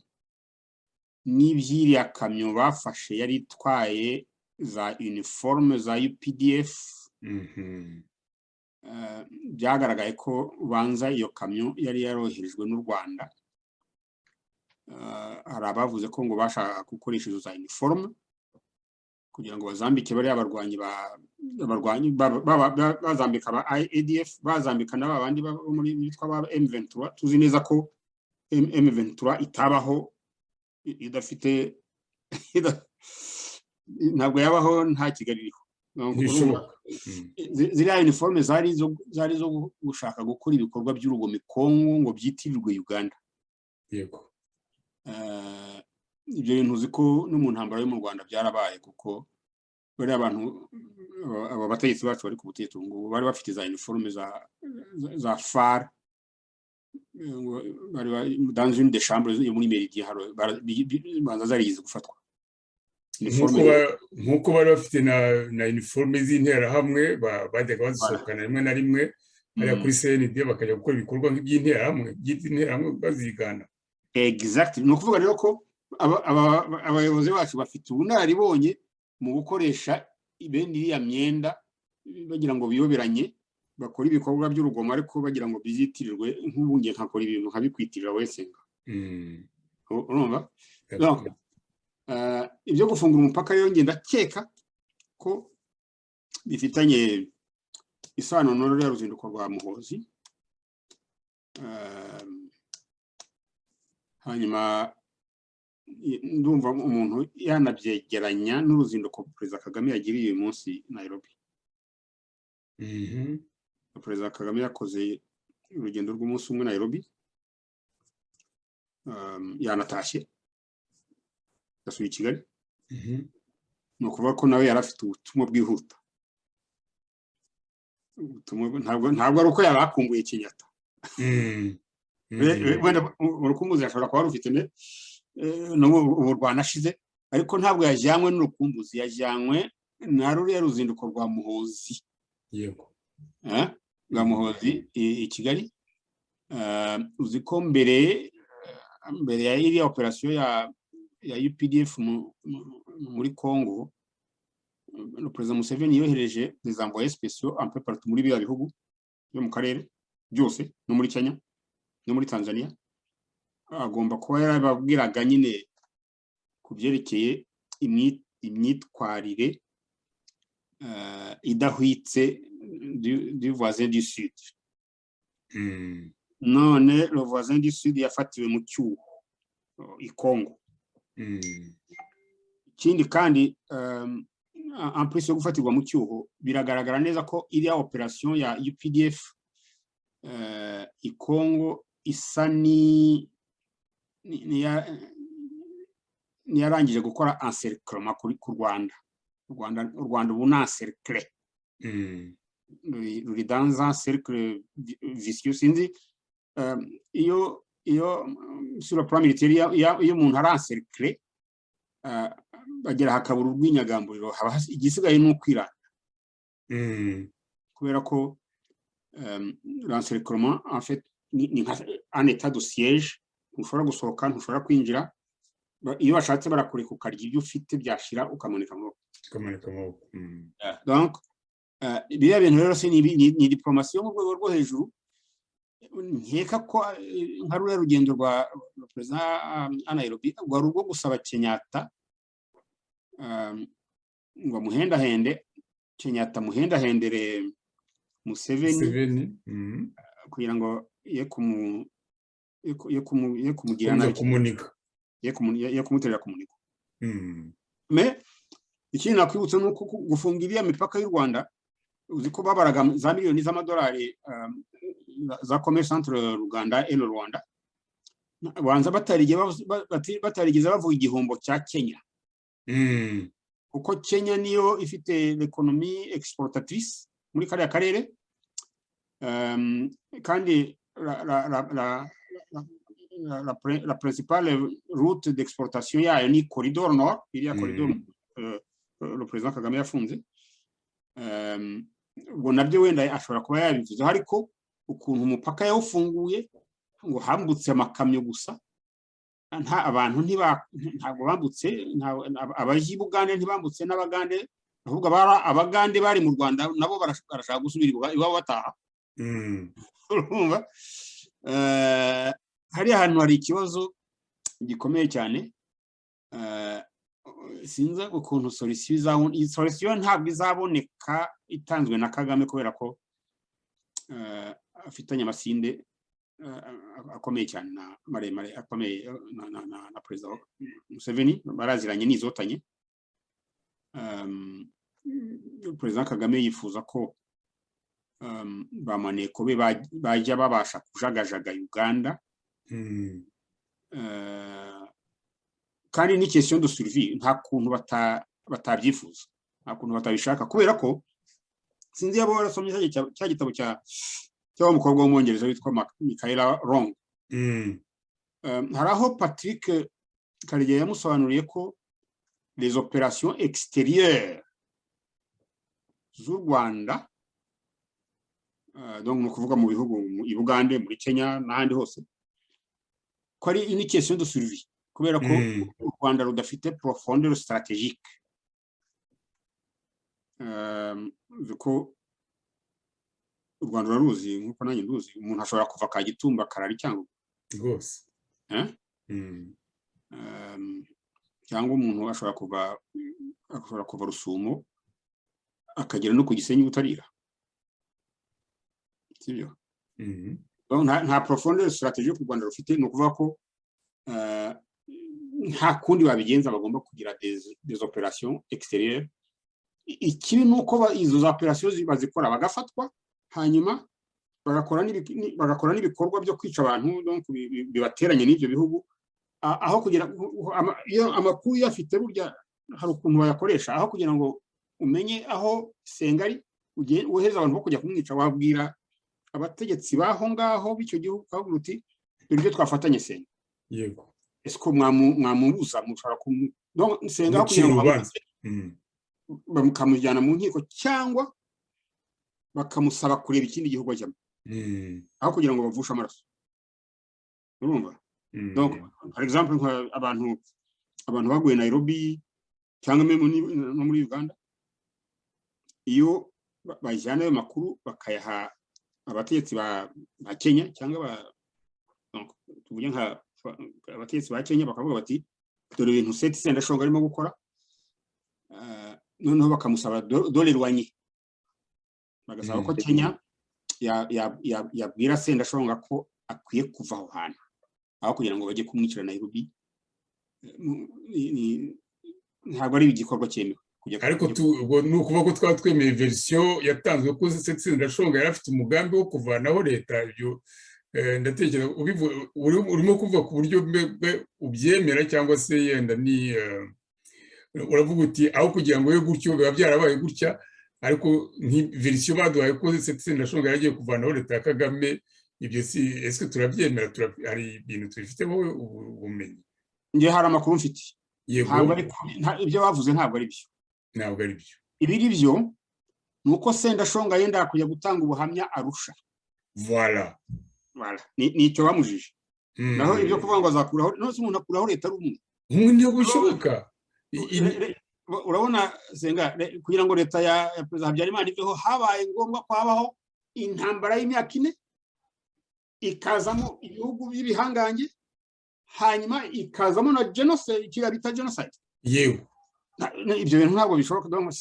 n'ibyiriya kamyo bafashe yari itwaye za uniforme za UPDF. Byagaragaye ko banza iyo kamyo yari yaroherejwe n'u Rwanda. Hari abavuze ko ngo bashaka gukoresha izo za uniforme kugira ngo bazambike bari abarwanyi bazambika aba ADF bazambika n'abandi muri bitwa ba M23. Tuzi neza ko M23 itabaho idafite ntabwo yabaho nta Kigali iriho. Ziriya uniforme zari zo gushaka gukora ibikorwa by'urugomo Kongo ngo byitirirwe Uganda. Yego. Ibyo bintu uzi ko no mu ntambara yo mu Rwanda byarabaye kuko bari abantu aba bategetsi bacu bari ku butegetsi ngo bari bafite za uniforme za FAR bari dans une des chambres yo muri Meridian banza zarize gufatwa nkuko bari bafite na uniforme z'interahamwe bajyaga bazisohokana rimwe na rimwe hariya kuri CND bakajya gukora ibikorwa by'interahamwe bazigana. Exactly, ni ukuvuga rero ko abayobozi bacu bafite ubunararibonye mu gukoresha bene iriya myenda bagira ngo biyoberanye bakora ibikorwa by'urugomo ariko bagira ngo bizitirirwe nk'ubungiye nkakora ibintu nkabikwitirira wese urumva. Ibyo gufungura umupaka rero ngenda keka ko bifitanye isano n'ururiya ruzinduko rwa Muhoozi. Hanyuma ndumva umuntu yanabyegeranya n'uruzinduko Perezida Kagame yagiriye uyu munsi Nairobi. Perezida Kagame yakoze urugendo rw'umunsi umwe Nairobi, yanatashye yasuye i Kigali. Ni ukuvuga ko nawe yari afite ubutumwa bwihuta. Ntabwo ari uko yari akumbuye Kenyatta. Wenda urukumbuzi ashobora kuba rufite ubu rwanashize, ariko ntabwo yajyanywe n'urukumbuzi, yajyanywe na ruriya ruzinduko rwa Muhoozi. Yego. Rwa Muhoozi i Kigali. Uzi ko mbere ya iriya operasiyo ya UPDF muri Congo, le Président Museveni yohereje des envoyés spéciaux un peu partout muri bya bihugu byo mu karere byose, no muri Kenya no muri Tanzania. Agomba kuba yarababwiraga nyine ku byerekeye imyitwarire idahwitse du voisin du sud. None le voisin du sud yafatiwe mu cyuho i Congo. Ikindi kandi en plus yo gufatirwa mu cyuho, biragaragara neza ko iriya operation ya UPDF i Congo isa niyarangije gukora encerclement ku Rwanda. U Rwanda ubu na encerclé, ruri dans un cercle vicieux. Sinzi iyo sur le plan militaire iyo umuntu ari encerclé bagera hakabura urw'inyagamburiro, haba igisigaye n'ukwirana, kubera ko l'encerclement en fait ni un état de siège. Ntushobora gusohoka, ntushobora kwinjira. Iyo bashatse barakureka ukarya ibyo ufite byashira ukamanika amaboko. Donc biriya bintu rero ni diplomasi yo mu rwego rwo hejuru. Nkeka ko nka ruriya rugendo rwa Perezida Nairobi rwari urwo gusaba Kenyatta ngo muhendahende, Kenyatta muhendahendere Museveni kugira ngo ye kumugira nabi, ye kumuterera kumuniga. Mais ikindi nakwibutsa ni uko gufunga iriya mipaka y'u Rwanda, uzi ko babaraga za miliyoni z'amadolari za commerce entre Uganda et le Rwanda, banza batarigeze bavuga igihombo cya Kenya. Kuko Kenya niyo ifite l'économie exportatrice muri kariya karere, kandi la principale route d'exportation yayo ni corridor nord, iriya corridor le Président Kagame yafunze. Ubwo nabyo wenda ashobora kuba yabivuze, ariko ukuntu umupaka yawufunguye ngo hambutse amakamyo gusa, nta abantu ntabwo bambutse, abaji Bugande ntibambutse n'Abagande, ahubwo Abagande bari mu Rwanda nabo barashaka gusubira iwabo bataha. Urumva hari ahantu hari ikibazo gikomeye cyane. Sinza ukuntu solution ntabwo izaboneka itanzwe na Kagame, kubera ko afitanye amasinde akomeye cyane na maremare akomeye na Perezida Museveni, baraziranye n'izotanye. Perezida Kagame yifuza ko bamaneko be bajya babasha kujagajaga Uganda, kandi ni question de survie. Nta kuntu batabyifuza, nta kuntu batabishaka, kubera ko sinzi yabo barasomye cya gitabo cyangwa umukobwa w'umwongereza witwa Michaela Wrong. Hari aho Patrick Karegeya yamusobanuriye ko les opérations extérieures z'u Rwanda, donc ni ukuvuga mu bihugu i Bugande, muri Kenya n'ahandi hose, ko ari une question de survie kubera ko u Rwanda rudafite profondeur stratégique. Ko u Rwanda ruruzi nk'uko nanjye nduzi, umuntu ashobora kuva Kagitumba karari cyangwa rwose cyangwa umuntu ashobora kuva Rusumo akagera no ku Gisenyi Butarira, sibyo? Nta profondeur stratégique u Rwanda rufite, ni ukuvuga ko nta kundi babigenza, bagomba kugira des opérations extérieures. Ikibi ni uko izo opérations bazikora bagafatwa, hanyuma bagakora n'ibikorwa byo kwica abantu, donc bibateranye n'ibyo bihugu, aho kugira iyo amakuru yafite burya hari ukuntu bayakoresha, aho kugira ngo umenye aho Sengari uheza abantu bo kujya kumwica, wabwira abategetsi baho ngaho b'icyo gihugu kavuga uti dore ibyo twafatanye Senga, yego, ese ko mwamubuza mushobora Senga kugira ngo bakamujyana mu nkiko cyangwa bakamusaba kureba ikindi gihugu ajyamo, aho kugira ngo bavushe amaraso. Urumva? Donc par exemple abantu baguye Nairobi cyangwa no muri Uganda, iyo bajyana ayo makuru bakayaha abategetsi ba Kenya cyangwa tuvuge nka abategetsi ba Kenya, bakavuga bati dore ibintu Sendashonga arimo gukora, noneho bakamusaba dole rwanye, bagasaba ko Kenya yabwira Sendashonga ko akwiye kuva aho hantu, aho kugira ngo bajye kumwicira Nairobi. Ntabwo ari igikorwa cyemewe. Ariko ni ukuvuga ko twaba twemeye verisiyo yatanzwe ko Sendashonga yari afite umugambi wo kuvanaho leta. Ibyo ndatekereza urimo kuvuga ku buryo ubyemera, cyangwa se yenda ni uravuga uti aho kugira ngo we gutyo biba byarabaye gutya, ariko verisiyo baduhaye ko Sendashonga yari agiye kuvanaho leta ya Kagame. Ibyo si ese turabyemera? Hari ibintu tubifiteho ubumenyi? Ngiye hari amakuru mfite. Yego, ibyo bavuze ntabwo ari byo. Ntabwo ari byo. Ibiri byo nuko Sendashonga yenda kujya gutanga ubuhamya Arusha. Voilà. Ni icyo bamujije. Naho ibyo kuvuga ngo azakuraho, no umuntu akuraho leta ari umwe. Ntabwo bishoboka. Urabona Senga, kugira ngo leta ya Perezida Habyarimana iveho, habaye ngombwa ko habaho intambara y'imyaka 4, ikazamo ibihugu by'ibihangange, hanyuma ikazamo na genocide, icyo bita genocide. Yego, ibyo bintu ntabwo bishoboka. Donc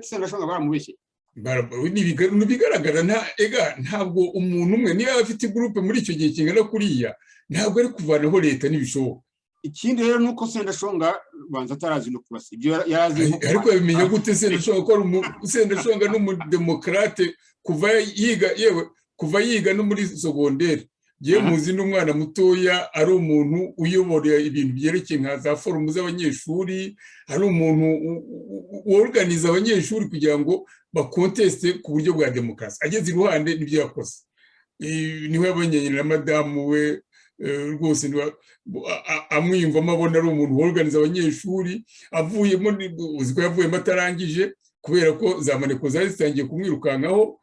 Sendashonga baramubeshye. Bigaragara ntabwo umuntu umwe niba afite groupe muri icyo gihe kingana kuriya, ntabwo ari kuvanaho leta n'ibishoboka. Ikindi rero nuko Sendashonga banza atarazi no kurasa. Ibyo yarazi, ariko yabimenya gute Sendashonga ko Sendashonga n'umudemokrate kuva yiga no muri secondaire? Giye muzi n'umwana mutoya ari umuntu uyobora ibintu byerekeye nka za forumu z'abanyeshuri, ari umuntu organiza abanyeshuri kugira ngo bakonteste ku buryo bwa demokarasi. Ageze iruhande n'ibyo yakoze, niho yabonye na madamu we rwose amwiyumvamo, abona ari umuntu organiza abanyeshuri. Avuyemo, uzi ko yavuyemo atarangije kubera ko za maneko zari zitangiye kumwirukankaho,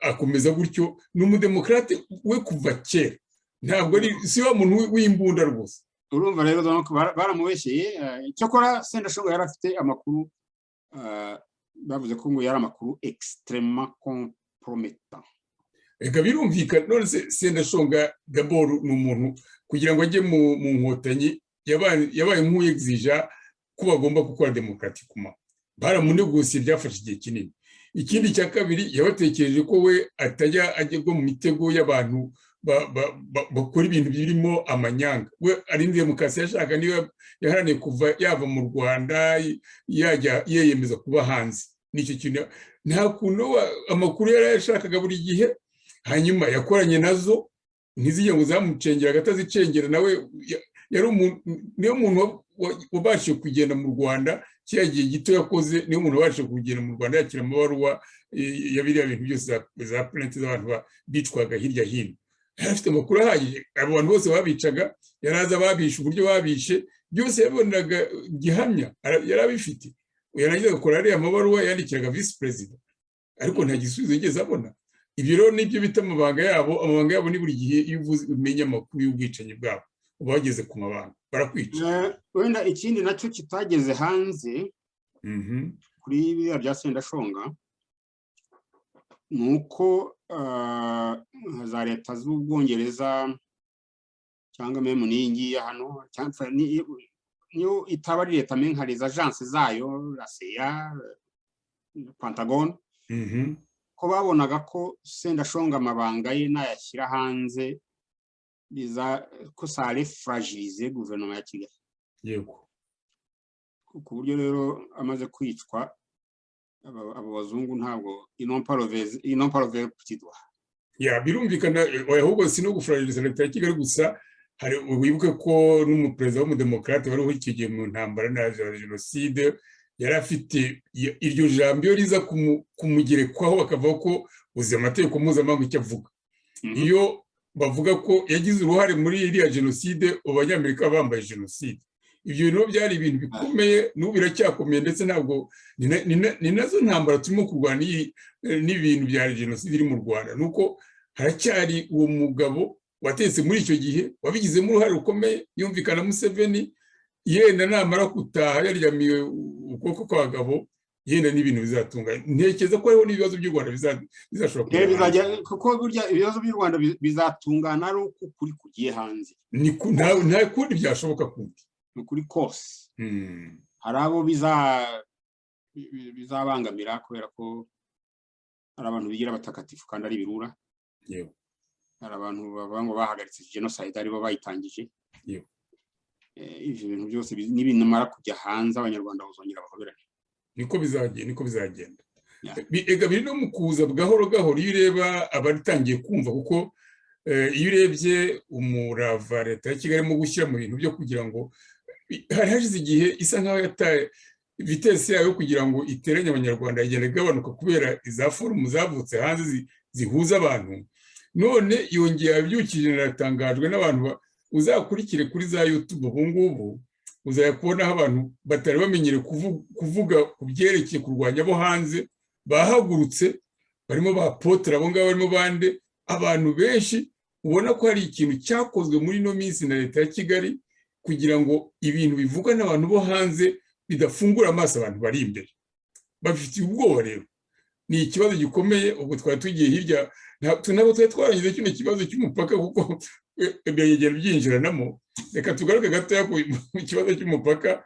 akomeza gutyo. N'umudemokrate we kuva kera, ntabwo ari si wa muntu w'imbunda rwose. Urumva rero baramubeshyeye. Cyakora Sendashonga yari afite amakuru, bavuze ko ngo yari amakuru extrêmement compromettant. Ega birumvikana. None Sendashonga d'abord ni umuntu kugira ngo ajye mu nkotanyi yabaye nk'uexija ko bagomba gukora demokratikuma. Baramunegosiye, byafashe igihe kinini. Ikindi cya kabiri, yabatekereje ko we atajya ajyego mu mitego y'abantu bakora ibintu birimo amanyanga. We ari demokarasi yashaka, niyo yaharaniye kuva yava mu Rwanda yajya yiyemeza kuba hanze. Nicyo kintu nta kuntu amakuru yarashakaga buri gihe, hanyuma yakoranye nazo ntizijye ngo zamucengera agatazicengera. Nawe yari umuntu, niyo muntu wabashije kugenda mu Rwanda kiriya gihe gito yakoze, niyo muntu wabashije kugenda mu Rwanda yakira amabaruwa ya biriya bintu byose za plainte z'abantu bicwaga hirya hino. Yari afite amakuru ahagije, abo bantu bose babicaga yaraza babishe, uburyo babishe byose yabonaga gihamya, yari abifite. Yarangiza agakora ariya amabaruwa yandikiraga vice president, ariko nta gisubizo yigeze abona. Ibyo rero nibyo bita amabanga yabo. Amabanga yabo ni buri gihe iyo umenya amakuru y'ubwicanyi bwabo uba wageze ku mabanga barakwica. Wenda ikindi nacyo kitageze hanze kuri biriya bya Sendashonga ni uko za leta z'Ubwongereza cyangwa memu n'iyi ngiyi hano, niyo itaba ari leta menye nka les agences zayo, la CIA, Pentagon, ko babonaga ko Sendashonga amabanga ye nayashyira hanze ko ça allait fragiliser gouvernement ya Kigali. Yego. Ku buryo rero amaze kwicwa abo bazungu ntabwo inon parove petit doigt. Ya birumvikana, ahubwo si no gufragiliza leta ya Kigali gusa. Hari wibuke ko n'umuperezida w'umudemokrate wari uhikiye mu ntambara na jenoside yari afite iryo jambo iyo riza kumugerekwaho bakavuga ko uzi amategeko mpuzamahanga icyo avuga. Iyo bavuga ko yagize uruhare muri iriya jenoside, abanyamerika bambaye jenoside. Ibyo bintu byari ibintu bikomeye, n'ubu biracyakomeye, ndetse ntabwo ni nazo ntambara turimo kurwana n'ibintu bya jenoside iri mu Rwanda. Nuko haracyari uwo mugabo watetse muri icyo gihe wabigizemo uruhare rukomeye. Yumvikana Museveni yenda namara gutaha yaryamiye ukuboko kw'abagabo, yenda n'ibintu bizatungana. Ntekereza ko hariho n'ibibazo by'u Rwanda bizashobora bizajya, kuko burya ibibazo by'u Rwanda bizatungana ari uko kuri kugiye hanze. Nta kundi byashoboka kundi. Ni ukuri kose. Hari abo bizabangamira kubera ko hari abantu bigira batakatifu kandi ari birura. Yewe. Hari abantu bavuga ngo bahagaritse genocide aribo bayitangije. Yewe. Ibyo bintu byose n'ibinamara kujya hanze abanyarwanda bazongera bahoberane. Niko bizagenda. Ega biri no mu kuza gahoro gahoro. Iyo ureba abaritangiye kumva, kuko iyo urebye umurava leta ya Kigali mu gushyira mu bintu byo kugira ngo hari hashize igihe isa nkaho yataye vitesse yayo kugira ngo iteranye abanyarwanda igenda igabanuka kubera iza forumu zavutse hanze zihuza abantu. None yongeye abyukije, natangajwe n'abantu uzakurikire kuri za YouTube ubu ngubu uzaya kubonaho abantu batari bamenyere kuvuga ku byerekeye kurwanya abo hanze, bahagurutse barimo ba Potre, abo ngabo barimo bande, abantu benshi ubona ko hari ikintu cyakozwe muri no minsi na leta ya Kigali kugira ngo ibintu bivugwa n'abantu bo hanze bidafungura amaso abantu bari imbere. Bafitiye ubwoba rero. Ni ikibazo gikomeye. Ubwo twari tugiye hirya, nabo twarangiza kino kibazo cy'umupaka kuko byagera byinjiranamo. Reka tugaruke gatoya ku kibazo cy'umupaka.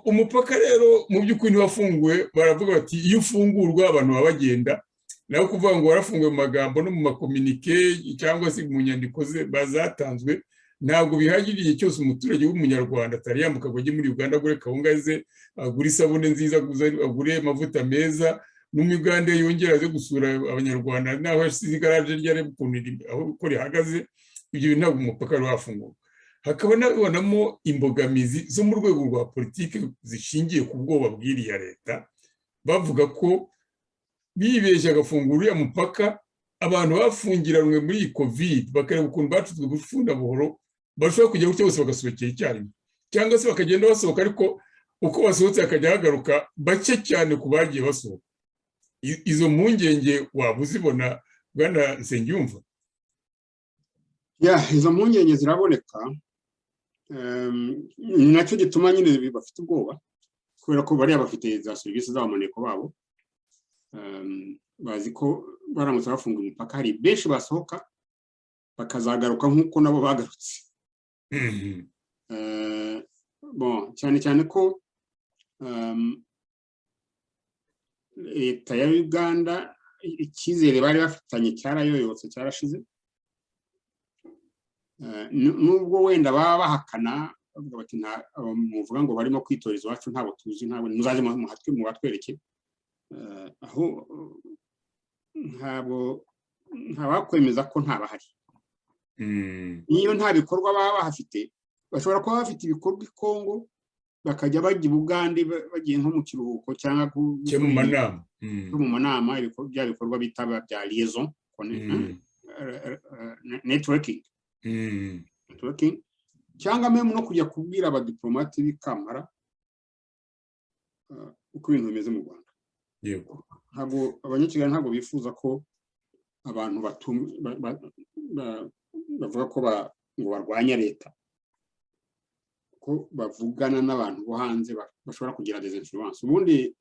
Umupaka rero mu by'ukuri ntiwafunguwe. Baravuga bati iyo ufungurwa abantu baba bagenda, naho kuvuga ngo warafunguwe mu magambo no mu makomunike cyangwa se mu nyandiko bazatanzwe, ntabwo bihagije igihe cyose umuturage w'umunyarwanda atari yambuka ngo ajye muri Uganda agure kawunga ze, agure isabune nziza, agure amavuta meza, n'umugande yongera aze gusura abanyarwanda naho yasize igaraje rye areba ukuntu aho rihagaze. Ibyo bintu ntabwo umupaka wari wafungurwa. Hakaba nabonamo imbogamizi zo mu rwego rwa politiki zishingiye ku bwoba bw'iriya leta, bavuga ko bibeshya agafungura uriya mupaka, abantu bafungiranwe muri iyi covid bakareba ukuntu bacuzwe gufunda buhoro bashobora kujya gutya bose bagasohokera icyarimwe, cyangwa se bakagenda basohoka ariko uko basohotse hakajya hagaruka bake cyane ku bagiye basohoka. Izo mpungenge waba uzibona Bwana Nsengiyumva? Izo mpungenge ziraboneka. Ni nacyo gituma nyine bafite ubwoba, kubera ko bariya bafite za serivisi z'abamaneko babo. Bazi ko baramutse bafunga imipaka hari benshi basohoka bakazagaruka nk'uko nabo bagarutse. Cyane cyane ko leta ya Uganda icyizere bari bafitanye cyarayoyotse, cyarashize. Nubwo wenda baba bahakana bavuga bati muvuga ngo barimo kwitoreza iwacu ntabwo tuzi, ntabwo muzaze mu batwereke, aho ntabwo ntabakwemeza ko ntabahari. Niyo nta bikorwa baba bahafite bashobora kuba bafite ibikorwa i Kongo bakajya bajya i Bugande bagiye nko mu kiruhuko cyangwa mu manama bya bikorwa bita bya liaison networking cyangwa meme no kujya kubwira abadiplomate b'ikamara uko ibintu bimeze mu Rwanda. Yego. Ntabwo abanyakigali ntabwo bifuza ko abantu bavuga ko ngo barwanya leta, ko bavugana n'abantu bo hanze bashobora kugira des influence. Ubundi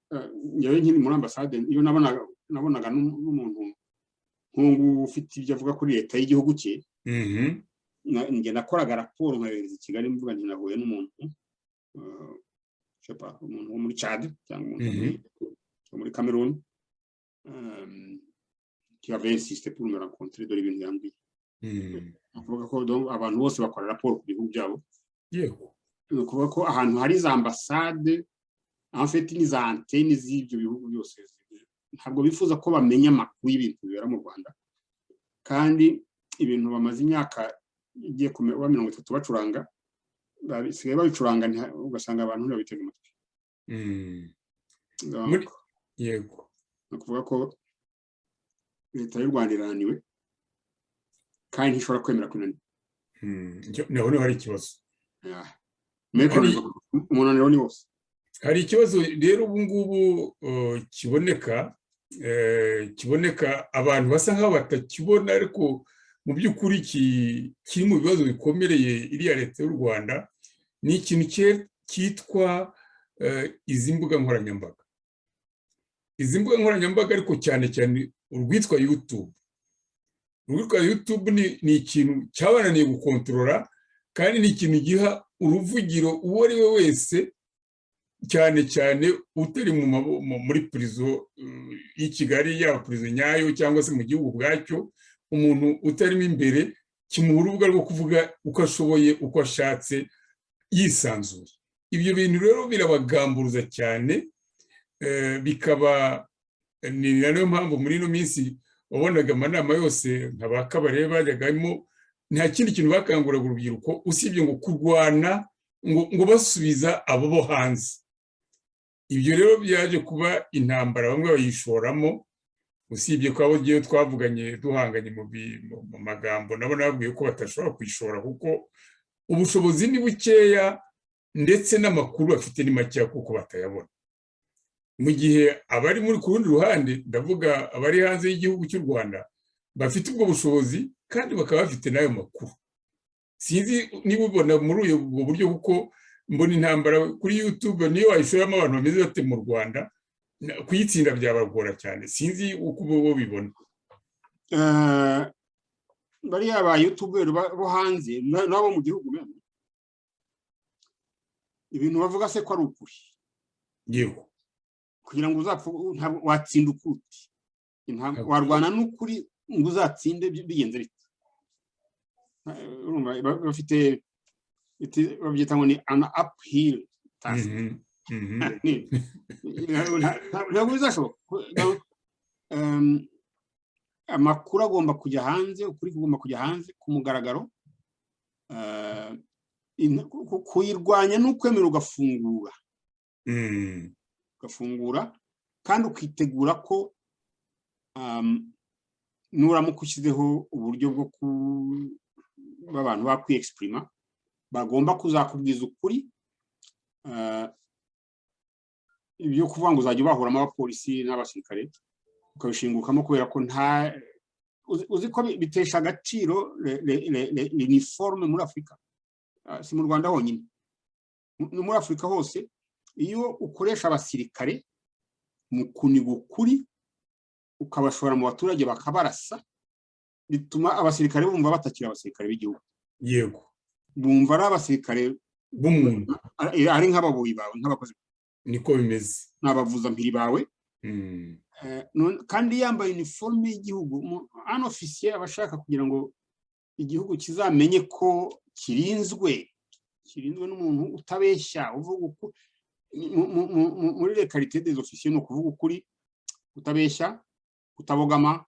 njyewe nkiri muri ambassade iyo nabonaga n'umuntu nk'ubu ufite ibyo avuga kuri leta y'igihugu cye, njye nakoraga raporo nkayohereza i Kigali mvuga nti nahuye n'umuntu umuntu wo muri Chad cyangwa umuntu muri Cameroon qui avait insisté pour me rencontrer dore ibintu yambwiye. Avuga ko abantu bose bakora raporo ku bihugu byabo. Yego. Kuvuga ko ahantu hari za ambassade en fait ni za antenne z'ibyo bihugu byose ntabwo bifuza ko bamenya amakuru y'ibintu bibera mu Rwanda, kandi ibintu bamaze imyaka igiye kuba 30 bacuranga basigaye babicuranga ugasanga abantu ntibabitega amatwi. Yego. Kuvuga ko leta y'u Rwanda irananiwe kandi ntishobora kwemera kunanirwa. Naho hari ikibazo. Umunaniro ni wose. Hari ikibazo rero ubu ngubu kiboneka abantu basa nkaho batakibona, ariko mu by'ukuri kiri mu bibazo bikomereye iriya leta y'u Rwanda, ni ikintu cyitwa izi mbuga nkoranyambaga. Izi mbuga nkoranyambaga ariko cyane cyane urwitwa YouTube. Urwitwa YouTube ni ikintu cyabananiye gukontorora, kandi ni ikintu giha uruvugiro uwo ari we wese, cyane cyane utari muri prison y'i Kigali, yaba prison nyayo cyangwa se mu gihugu bwacyo, umuntu utarimo imbere kimuha urubuga rwo kuvuga uko ashoboye uko ashatse yisanzuye. Ibyo bintu rero birabagamburuza cyane, bikaba ni nayo mpamvu muri ino minsi wabonaga amanama yose nk'aba Kabarebe bajyagamo, nta kindi kintu bakanguraga urubyiruko usibye ngo kurwana ngo basubiza abo bo hanze. Ibyo rero byaje kuba intambara bamwe bayishoramo, usibye ko abo giye twavuganye duhanganye mu magambo nabo nabwiye ko batashobora kwishora kuko ubushobozi ni bukeya ndetse n'amakuru bafite ni make kuko batayabona. Mu gihe abari muri ku rundi ruhande, ndavuga abari hanze y'igihugu cy'u Rwanda, bafite ubwo bushobozi kandi bakaba bafite n'ayo makuru. Sinzi niba ubona muri ubwo buryo, kuko mbona intambara kuri YouTube niyo wayishoramo abantu bameze bate mu Rwanda, kuyitsinda byabagora cyane. Sinzi uko bo bibona. Bariya ba YouTuber bo hanze nabo mu gihugu meme, ibintu bavuga se ko ari ukuri. Yego. Kugira ngo watsinda ukuri, warwana n'ukuri ngo uzatsinde bigenze bite? Bafite babyita ngo ni an uphill task. Ntabwo bizashoboka. Amakuru agomba kujya hanze, ukuri kugomba kujya hanze ku mugaragaro. Kuyirwanya n'ukwemera ugafungura. Ugafungura kandi ukitegura ko nuramuka ushyizeho uburyo bwo abantu bakwiexprima, bagomba kuzakubwiza ukuri. Ibyo kuvuga ngo uzajya ubahuramo abapolisi n'abasirikare ukabishingukamo, kubera ko uzi ko bitesha agaciro l'uniforme muri Afurika. Si mu Rwanda honyine, no muri Afurika hose. Iyo ukoresha abasirikare mu kuniga ukuri ukabashora mu baturage bakabarasa, bituma abasirikare bumva batakira abasirikare b'igihugu. Yego. Bumva ari abasirikare b'umuntu, ari nk'ababoyi bawe, nk'abakozi. Niko bimeze. N'abavuza mpiri bawe. Kandi yambaye uniforme y'igihugu, un officier abashaka kugira ngo igihugu kizamenye ko kirinzwe n'umuntu utabeshya, uvuga uko muri les qualités des officiers no kuvuga ukuri, utabeshya, utabogama.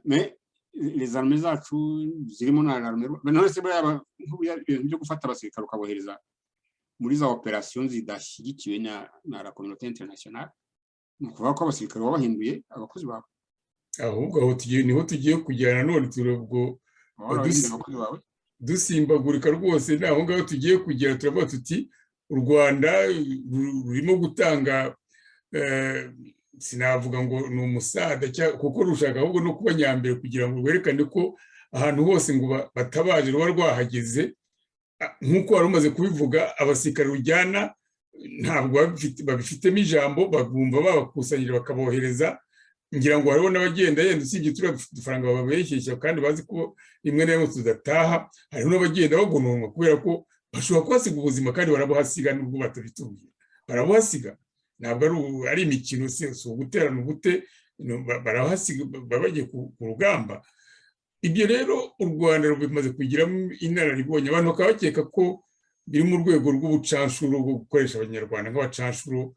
Mais les armées zacu zirimo na armée none se ibintu byo gufata abasirikare ukabohereza muri za operation zidashyigikiwe na la communauté internationale nukuvuga ko abasirikare babahinduye abakozi babo ahubwo aho niho tugiye kujyana none turubwo dusimbagurika rwose naho ngaho tugiye kugera turavuga tuti u Rwanda rurimo gutanga sinavuga ngo ni umusada kuko rushaka ahubwo no kuba nyambere kugira ngo rwerekane ko ahantu hose ngo batabaje ruba rwahageze nk'uko wari umaze kubivuga abasirikare rujyana ntabwo babifitemo ijambo bagumva babakusanyije bakabohereza ngira ngo hariho n'abagenda yenda usibye turiya dufaranga bababeshyeshya kandi bazi ko rimwe na rimwe tudataha hariho n'abagenda bagononwa kubera ko bashobora kuhasiga ubuzima kandi barabuhasiga nubwo batabitubwira barabuhasiga ntabwo ari imikino si uguterana ubute barahasiga babagiye ku rugamba ibyo rero u Rwanda rubimaze kugiramo inararibonye abantu bakaba bakeka ko biri mu rwego rw'ubucanshuro bwo gukoresha abanyarwanda nk'abacanshuro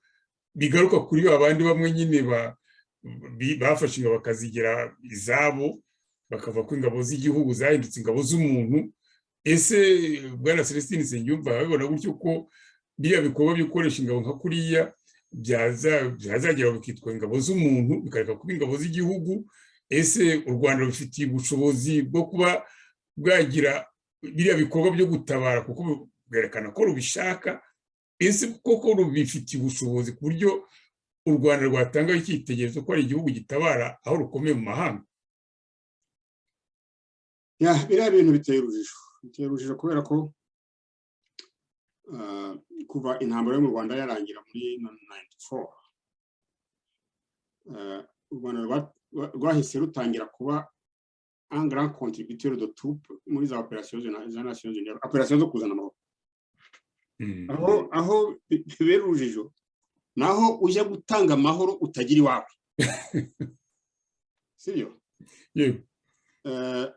bigaruka kuri abandi bamwe nyine bafashe ingabo bakazigira izabo bakava ku ingabo z'igihugu zahindutse ingabo z'umuntu ese bwana Celestine Nsengiyumva babibona gutyo ko biriya bikorwa byo gukoresha ingabo nka kuriya byazagera bikitwa ingabo z'umuntu bikareka kuba ingabo z'igihugu ese u Rwanda rufitiye ubushobozi bwo kuba bwagira biriya bikorwa byo gutabara kuko bwerekana ko rubishaka ese koko rubifitiye ubushobozi ku buryo u Rwanda rwatanga icyitegererezo ko ari igihugu gitabara aho rukomeye mu mahanga biriya bintu biteye urujijo kubera ko kuva intambara yo mu Rwanda yarangira muri 94 u Rwanda rwahise rutangira kuba un grand contributeur de troupes muri za opérations za Nations Unies opérations zo kuzana amahoro aho bibera urujijo naho ujya gutanga amahoro utagira iwawe sibyo yego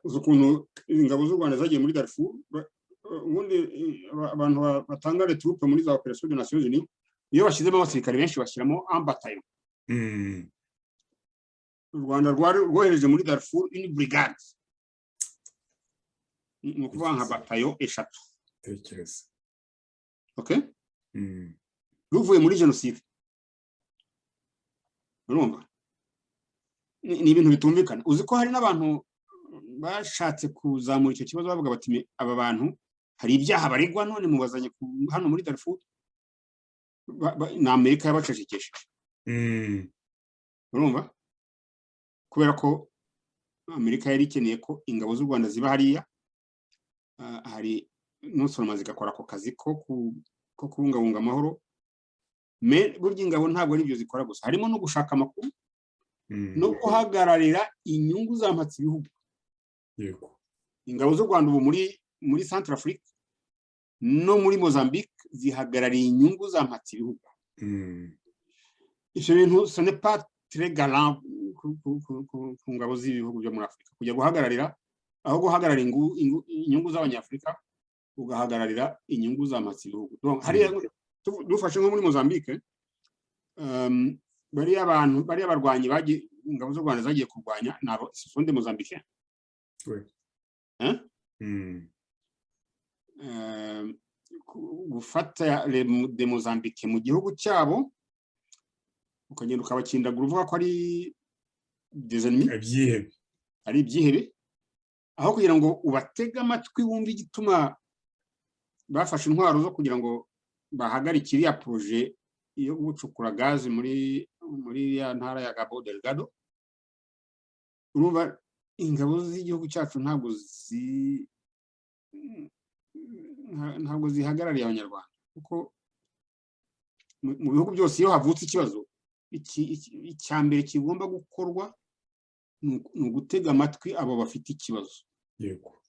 ukuntu ingabo z'u Rwanda zagiye muri Darfur ubundi abantu batanga les troupes muri za opérations de Nations Unies iyo bashyizemo abasirikare benshi bashyiramo un bataillon u Rwanda rwohereje muri Darfur une brigade ni ukuvuga nka bataillon eshatu tekereza okay ruvuye muri jenoside urumva ni ibintu bitumvikana uzi ko hari n'abantu bashatse kuzamura icyo kibazo bavuga bati aba bantu hari ibyaha baregwa none mubazanye hano muri Darfur na Amerika yabacecekesha urumva kubera ko Amerika yari ikeneye ko ingabo z'u Rwanda ziba hariya hari n'usoroma zigakora ako kazi ko kubungabunga amahoro burya ingabo ntabwo ari byo zikora gusa harimo no gushaka amakuru no guhagararira inyungu z'amatsi ibihugu yego ingabo z'u Rwanda ubu muri Central Africa no muri Mozambique zihagarariye inyungu z'amatsi ibihugu ivyo bintu ce n'est pas très galant ku ngabo z'ibihugu byo muri Afrika kujya guhagararira aho guhagararira inyungu z'abanyafrika ugahagararira inyungu z'amatsi ibihugu donc hari dufashe nko muri Mozambique bari abarwanyi bagiye ingabo z'u Rwanda zagiye kurwanya nabo sonde Mozambique gufata de Mozambique mu gihugu cyabo ukagenda ukabakindagura uvuga ko ari des ennemis ari ibyihebe aho kugira ngo ubatege amatwi wumve igituma bafashe intwaro zo kugira ngo bahagarike iriya projet yo gucukura gazi muri ya ntara ya Cabo Delgado urumva ingabo z'igihugu cyacu ntabwo zihagarariye abanyarwanda kuko mu bihugu byose iyo havutse ikibazo icya mbere kigomba gukorwa ni ugutega amatwi abo bafite ikibazo yego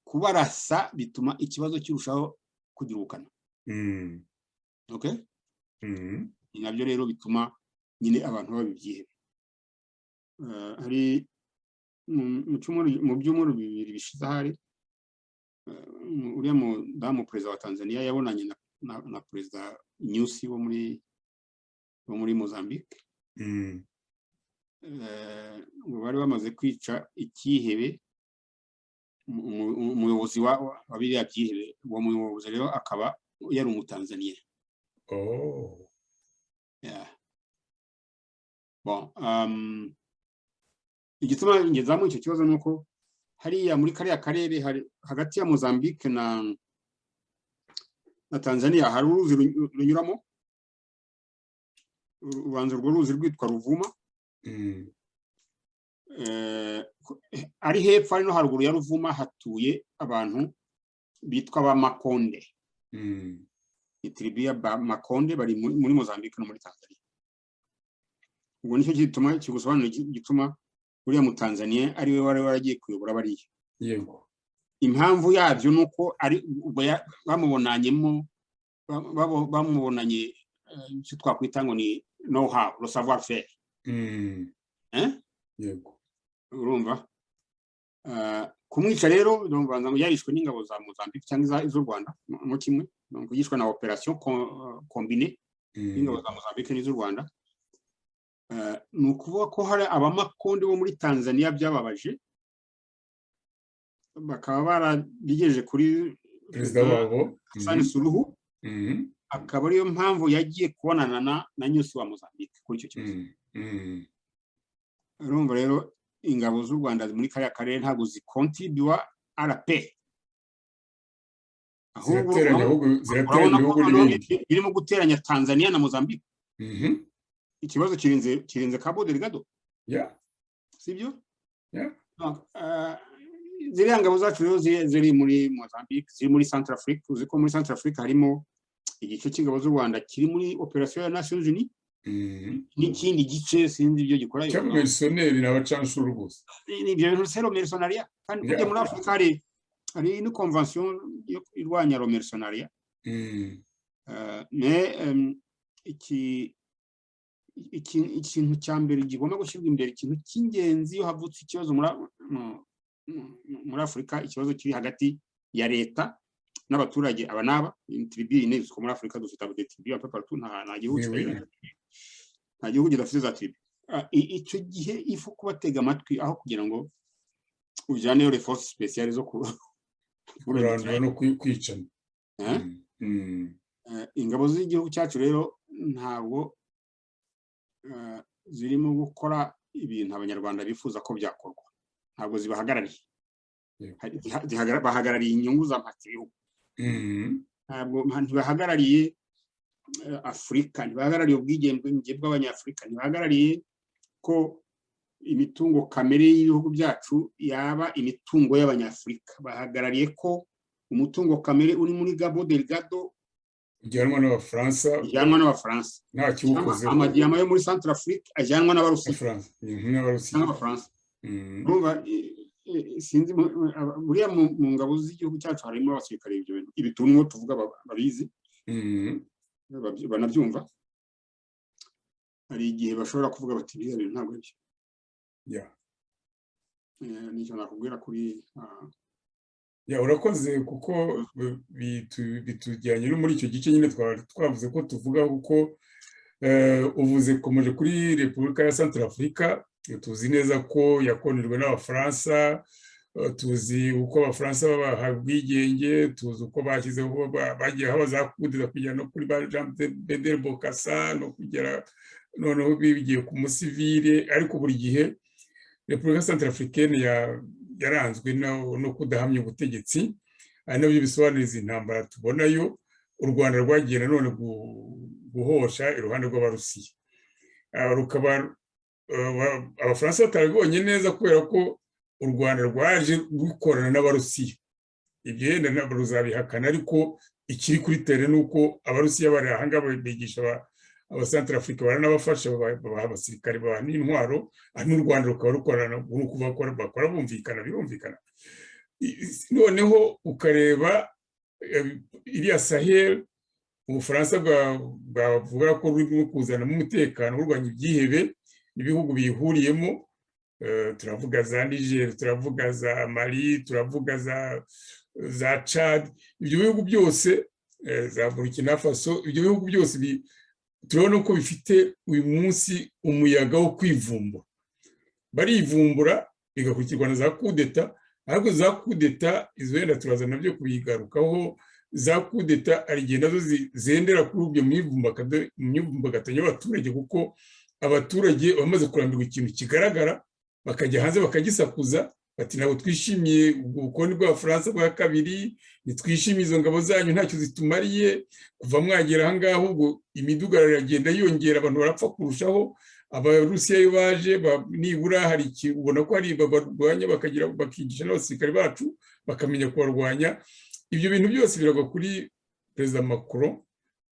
kubarasa bituma ikibazo kirushaho kugira ubukana okay ni nabyo rero bituma nyine abantu babibyihebe hari mu byumweru bibiri bishize hari uriya mudamu perezida wa Tanzania yabonanye na perezida Nyusi wo muri Mozambique ngo bari bamaze kwica icyihebe umuyobozi wa biriya byihebe. Uwo muyobozi rero akaba yari umutanzaniya. Bon, igituma ngezamo icyo kibazo nuko hariya muri kariya karere hagati ya Mozambique na Tanzania hari uruzi runyuramo, ubanza urwo ruzi rwitwa Ruvuma. Ari hepfo ari no haruguru ya Ruvuma hatuye abantu bitwa ba Makonde. Itribu ya ba Makonde bari muri Mozambique no muri Tanzania. Ubwo nicyo gituma kigusobanura gituma uriya mu Tanzania ari we wari waragiye kuyobora bariya. Yego. Impamvu yabyo nuko ari bamubonanyemo icyo twakwita ngo ni know how, le savoir faire. Yego. Urumva kumwica rero ndumva yarishwe n'ingabo za Mozambique cyangwa iz'u Rwanda mu kimwe, donc yishwe na operation combinée ingabo za Mozambique n'iz'u Rwanda. Ni ukuvuga ko hari abamakonde bo muri Tanzania byababaje, bakaba barabigejeje kuri perezida wabo Hassan Suluhu. Akaba ariyo mpamvu yagiye kubonana na Nyusi wa Mozambique kuri icyo kibazo. Urumva rero ingabo z'u Rwanda muri kariya karere ntabwo zikontribua à la paix, zirateranya ibihugu n'ibindi birimo guteranya Tanzania na Mozambique. Ikibazo kirenze Cabo Delgado, sibyo? Ziriya ngabo zacu rero ziri muri Mozambique, ziri muri Centrafrique. Uzi ko muri Centrafrique harimo igice cy'ingabo z'u Rwanda kiri muri operation ya Nations Unies, n'ikindi gice sinzi ibyo gikora cy'abamercenaires n'abacanshuro bose. Ni ibyo bintu c'est le mercenariat, kandi kujya muri Afrika hari une convention irwanya le mercenariat. Mais ikintu cya mbere gigomba gushyirwa imbere, ikintu cy'ingenzi iyo havutse ikibazo muri Afrika, ikibazo kiri hagati ya leta n'abaturage aba naba tribune ziko muri Afrika dufite abadetibio un peu partout, nta gihugu gidafite za tribu. Icyo gihe ifu kubatega amatwi aho kugira ngo ujyaneyo les forces spéciales zo kurandura no kwicana. Ingabo z'igihugu cyacu rero ntabwo zirimo gukora ibintu abanyarwanda bifuza ko byakorwa, ntabwo zibahagarariye. Bahagarariye inyungu za mpatibihugu, ntabwo ntibahagarariye Afrika, ntibahagarariye ubwigenge bw'abanyafurika, ntibahagarariye ko imitungo kamere y'ibihugu byacu yaba imitungo y'abanyafurika. Bahagarariye ko umutungo kamere uri muri Cabo Delgado ujyanwa n'Abafaransa, nta kiwukozeho. Amadiyama yo muri Centrafrique ajyanwa n'Abarusiya n'Abafaransa. Urumva sinzi buriya mu ngabo z'igihugu cyacu harimo abasirikare ibyo bintu ibi turimo tuvuga babizi, banabyumva. Hari igihe bashobora kuvuga bati ibyo bintu ntabwo ari byo. Nicyo nakubwira kuri urakoze, kuko bitujyanye no muri icyo gice nyine twavuze ko tuvuga, kuko uvuze komeje kuri Repubulika ya Centrafrica. Tuzi neza ko yakonejwe n'Abafaransa, tuzi uko Abafaransa babaha ubwigenge, tuzi uko bashyizeho bagiye aho bazakudira kujya no kuri ba Jean Bedel Bokassa no kugera noneho bigiye ku musivile. Ariko buri gihe Repubulika Centrafricaine yaranzwe no kudahamya ubutegetsi, ari nabyo bisobanuriza intambara tubonayo u Rwanda rwagiye nanone guhosha iruhande rw'Abarusiya. Rukaba Abafaransa batarabibonye neza kubera ko u Rwanda rwaje rukorana n'Abarusiya. Ibyo yenda ruzabihakana, ariko ikiri kuri tere ni uko Abarusiya bari ahangaha bigisha Abasantrafrika, baranabafasha, babaha abasirikare, babaha n'intwaro, n'u Rwanda rukaba rukorana, bakora birumvikana. Noneho ukareba iriya Sahel, Ubufaransa bwavuga ko rurimo kuzanamo umutekano, burwanya ibyihebe ibihugu bihuriyemo. Turavuga za Niger, turavuga za Mali, turavuga za Chad. Ibyo bihugu byose, za Burkina Faso, ibyo bihugu byose turabona ko bifite uyu munsi umuyaga wo kwivumba. barivumbura bigakurikirwa na za kudeta, ariko za kudeta izo wenda turaza nabyo kubigarukaho. Za kudeta ari igihe nazo zendera kuri ubwo myivumbagatanya y'abaturage, kuko abaturage bamaze kurambirwa ikintu kigaragara bakajya hanze bakagisakuza bati ntabwo twishimiye ubukoloni bw'Abafaransa bwa kabiri, ntitwishimiye izo ngabo zanyu ntacyo zitumariye, kuva mwagera aha ngaha ubwo imidugararo iragenda yiyongera, abantu barapfa kurushaho. Abarusiya iyo baje nibura hari ubona ko hari babarwanya bakigisha n'abasirikare bacu bakamenya kubarwanya. Ibyo bintu byose biragwa kuri Perezida Macron.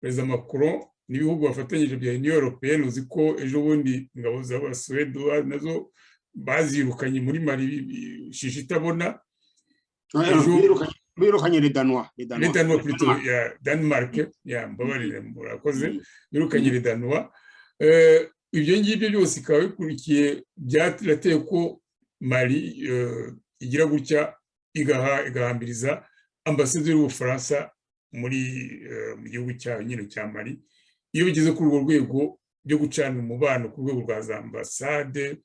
Perezida Macron n'ibihugu bafatanyije bya Union Européenne, uzi ko ejo bundi ingabo z'Abasuwede nazo bazirukanye muri Mali shishi itabona. Birukanye les Danois plutôt ya Denmark, ya mbabarire murakoze, birukanye les Danois. Ibyo ngibyo byose ikaba bikurikiye byarateye ko Mali igira gutya igahambiriza ambasaderi w'Ubufaransa mu gihugu cyayo nyine cya Mali. Iyo bigeze kuri urwo rwego byo gucana umubano ku rwego rwa za ambasade,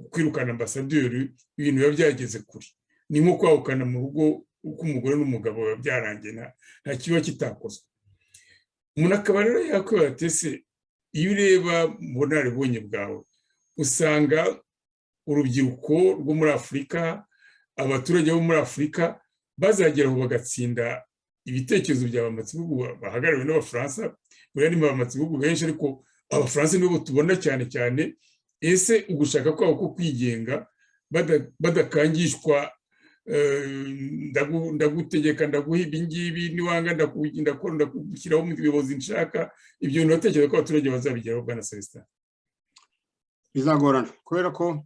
kwirukana ambasaderi, ibintu biba byageze kure. Ni nko kwahukana mu rugo k'umugore n'umugabo biba byarangiye, nta kiba kitakozwe. Umuntu akaba rero yakwibaza ati ese iyo ureba mu bunararibonye bwawe usanga urubyiruko rwo muri Afurika, abaturage bo muri Afurika bazageraho bagatsinda ibitekerezo bya bamatsibihugu bahagarariwe n'Abafaransa. Buriya ni bamatsibihugu benshi, ariko Abafaransa nibo tubona cyane cyane. Ese ugushaka kwabo ko kwigenga badakangishwa ndagutegeka ndaguha ibi ngibi, niwanga ndagushyiraho umuyobozi nshaka, ibyo bintu batekereza ko abaturage bazabigeraho, Bwana Celestin? Bizagorana kubera ko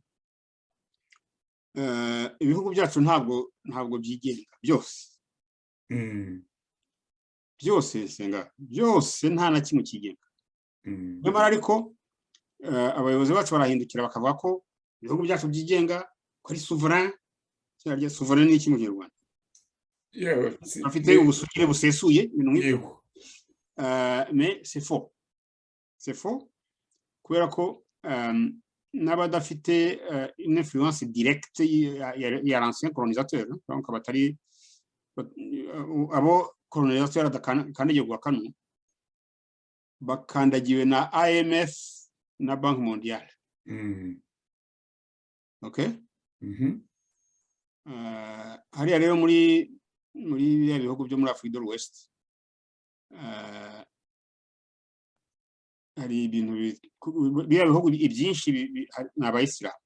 ibihugu byacu ntabwo byigenga byose. Byose senga byose nta na kimwe kigenga. Nyamara ariko abayobozi bacu barahindukira bakavuga ko ibihugu byacu byigenga ko ari souverain. Cyarya souverain ni iki mu Rwanda? Afite ubusugire busesuye ibintu nk'ibyo. Mais c'est faux. C'est faux kubera ko n'abadafite une influence directe ya l'ancien colonisateur, donc abatari abo colonisateur adakandagiye gwa kanu bakandagiwe na IMF na Banque Mondiale. Okay? Hariya rero muri bihugu byo muri Afrique de l'Ouest hari ibintu biya bihugu byinshi ni Abayisilamu.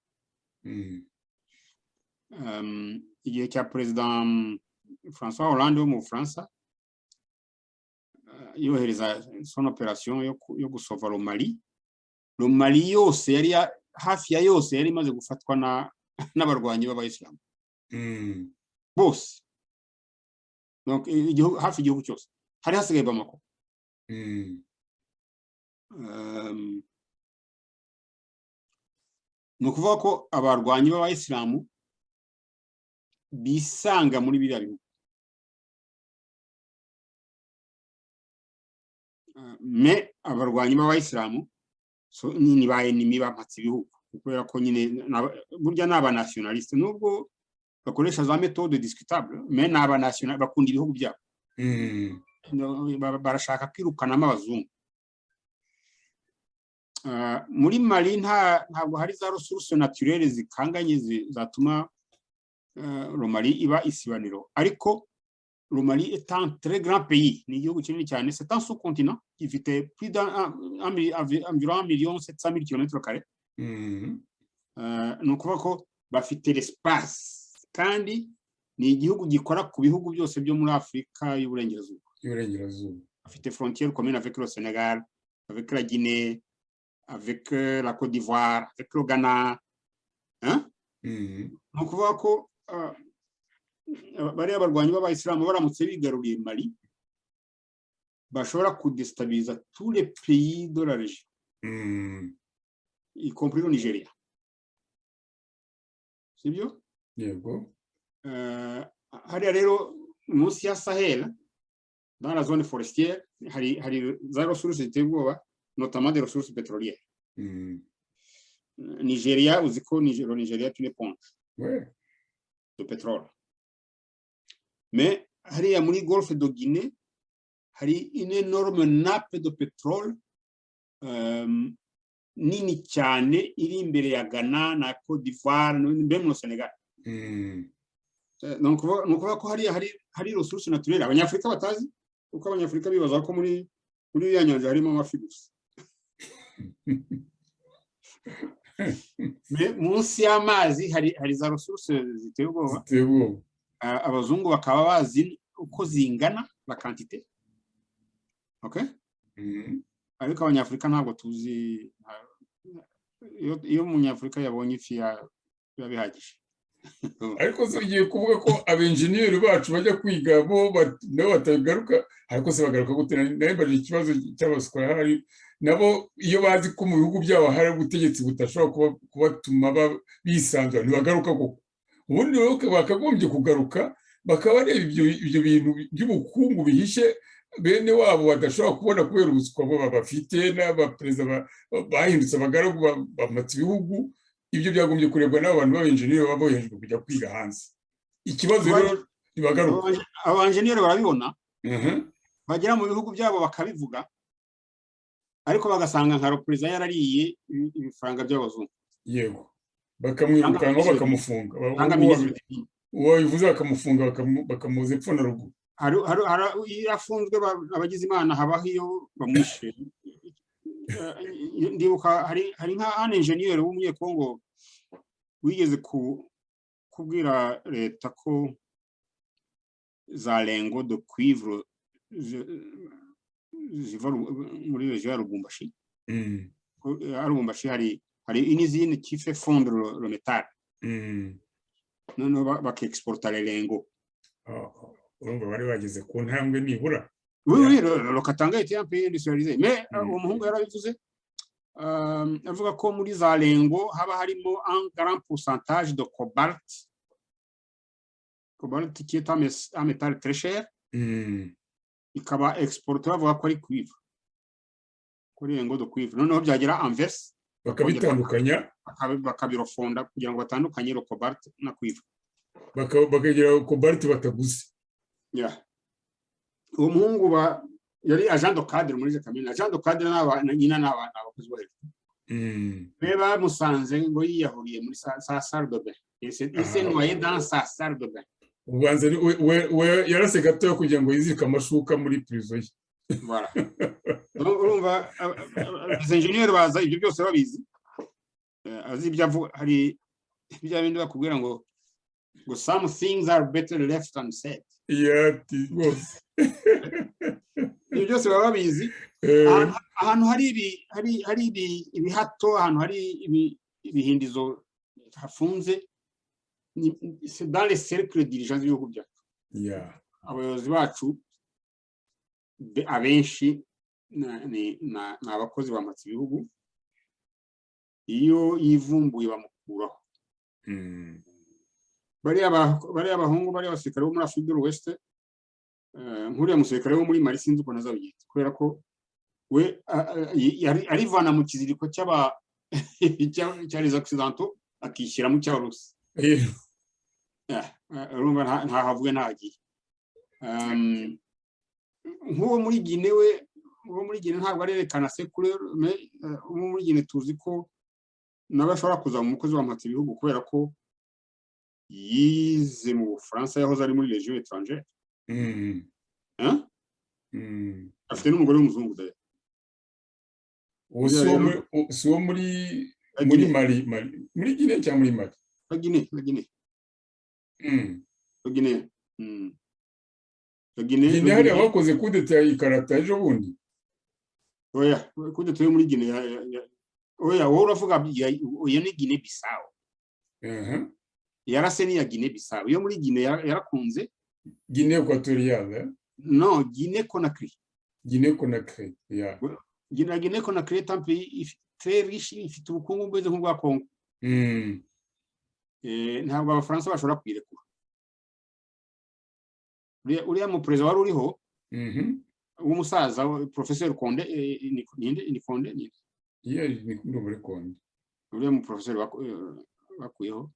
Igihe cya President François Hollande wo mu Bufaransa yohereza son operation yo gusova le Mali yose yari hafi ya yose yari imaze gufatwa n'abarwanyi b'Abayisilamu bose. Donc hafi igihugu cyose hari hasigaye Bamako. Ni ukuvuga ko abarwanyi b'Abayisilamu bisanga muri biriya bihugu. Me abarwanyi b'Abayisilamu ni ba enemy bamatse ibihugu, kubera ko nyine burya n'aba nationaliste nubwo bakoresha za méthode discutable, mais n'aba national bakunda ibihugu byabo. Barashaka kwirukanamo abazungu. Muri Mali ntabwo hari za ressources naturelles zikanganye zatuma le Mali iba isibaniro, ariko le Mali est un très grand pays, ni igihugu kinini cyane. C'est un sous-continent qui fait plus d'environ 1,7 million km². Ni ukuvuga ko bafite l'espace, kandi ni igihugu gikora ku bihugu byose byo muri Afurika y'Uburengerazuba. Bafite frontière commune avec le Sénégal, avec la Guinée, avec la Côte d'Ivoire, avec le Ghana. Ni ukuvuga ko bariya barwanyi b'Abayisilamu baramutse bigaruriye Mali bashobora kudestabiliza tous les pays de la région, y compris le Nigeria. Sibyo? Yego. Hariya rero munsi ya Sahel, dans la zone forestière, hari za ressources ziteye ubwoba, notamment des ressources pétrolières. Nigeria uzi ko Nigeria tune ponte Ouais. de pétrole mais hariya muri Golfe de Guinée hari une énorme nappe de pétrole nini cyane iri imbere ya Ghana na Côte d'Ivoire même no Sénégal. Donc nukuvuga ko hari ressources naturelles abanyafrika batazi uko abanyafrika bibaza ko muri ya nyanja harimo amafi gusa. Mais munsi y'amazi hari za ressources ziteye ubwoba. Abazungu bakaba bazi uko zingana la quantité. Okay? Ariko abanyafrika ntabwo tuzi iyo umunyafrika yabonye ifi bihagije. Ariko zigiye kuvuga ko abenjeniyeri bacu bajya kwiga bo nabo batagaruka ariko se bagaruka gutera nayo ikibazo cy'abaswa hari nabo iyo bazi ko mu bihugu byabo hari ubutegetsi butashobora kubatuma bisanzura ntibagaruka koko ubundi bakagombye kugaruka bakaba reba ibyo bintu by'ubukungu bihishe bene wabo badashobora kubona kubera ubuswa bo bafite n'abaperezida bahindutse abagaragu bamatse ibihugu ibyo byagombye kurebwa n'abantu b'abenjeniyeri baba bohejwe kujya kwiga hanze. Ikibazo rero ntibagaruka abenjeniyeri barabibona bagera mu bihugu byabo bakabivuga ariko bagasanga nka perezida yarariye ibifaranga by'abazungu. Yego bakamwirukanka bakamufunga uwo bivuze bakamufunga bakamuza epfo na ruguru. Iyo afunzwe abagize Imana habaho iyo bamwishe. Ndibuka hari nka enjeniyeri w'umunyekongo wigeze kubwira leta ko za lengo de cuivre ziva muri region ya Lubumbashi. Lubumbashi hari une usine qui fait fondre le métal. Noneho bakexporta les lingots. Urumva bari bageze ku ntambwe nibura. Oui, le Katanga était un pays industrialisé. Mais umuhungu yarabivuze avuga ko muri za lengo haba harimo un grand pourcentage de cobalt. Cobalt qui est un métal très cher. Ikaba exporté bavuga ko ari cuivre. Kuri lengo de cuivre. Noneho byagera Anvers bakabitandukanya bakabirofonda kugira ngo batandukanye le cobalt na cuivre. Bakagira cobalt bataguze. Yeah. Uwo muhungu yari agent de cadre muri Kamina. Agent de cadre nyina n'abakozi bo hejuru. Beba musanze ngo yiyahuriye muri sa salle de bain. Ese noyé dans sa salle de bain. Ubanza we yarase gato kugira ngo yizirika amashuka muri prison ye. Voilà. Urumva les ingénieurs baza ibyo byose babizi. Azi ibyo hari ibyo bindi bakubwira ngo some things are better left unsaid. Yeah, was. Ibyo byose baba babizi. Ahantu hari ibihato ahantu hari ibihindizo hafunze c'est dans les cercles dirigeants y'ibihugu byacu. Yeah. Abayobozi bacu abenshi ni abakozi bamatse ibihugu iyo yivumbuye bamukuraho. Bariya abahungu bariya abasirikare bo muri Afrique de l'Ouest nkuriya musirikare wo muri Mali sinzi uko nazabigita kubera ko we arivana mu kiziriko cya les occidentaux akishyira mu cy'abarusi. Urumva ntahavuye ntagiye. Nk'uwo muri Guinée uwo muri Guinée ntabwo arerekana sekure uwo muri Guinée tuzi ko n'abashobora kuza mu mukozi w'amatsi ibihugu kubera ko yize mu Bufaransa yahoze ari muri Légion étrangère. Afite n'umugore w'umuzungu dayo. Uwo muri Mali muri Guinée cyangwa muri Mali? Guinée hari abakoze kudeta ikarata ejo bundi. Oya kudeta yo muri Guinée oya wowe uravuga iyo ni Guinée Bissau. Yarase ni ya Guinée Bissau. Iyo muri Guinée yarakunze Guinée Équatoriale. Non, Guinée Conakry. Guinée Conakry, yeah. Guinée Conakry est un pays très riche, ifite ubukungu bweze nk'ubwa Congo. Ntabwo abafaransa bashobora kwirekura. Uriya mu perezida wari uriho w'umusaza Professeur Condé ni Condé ni. Yeah, ni muri Condé. uriya mu professeur bakuyeho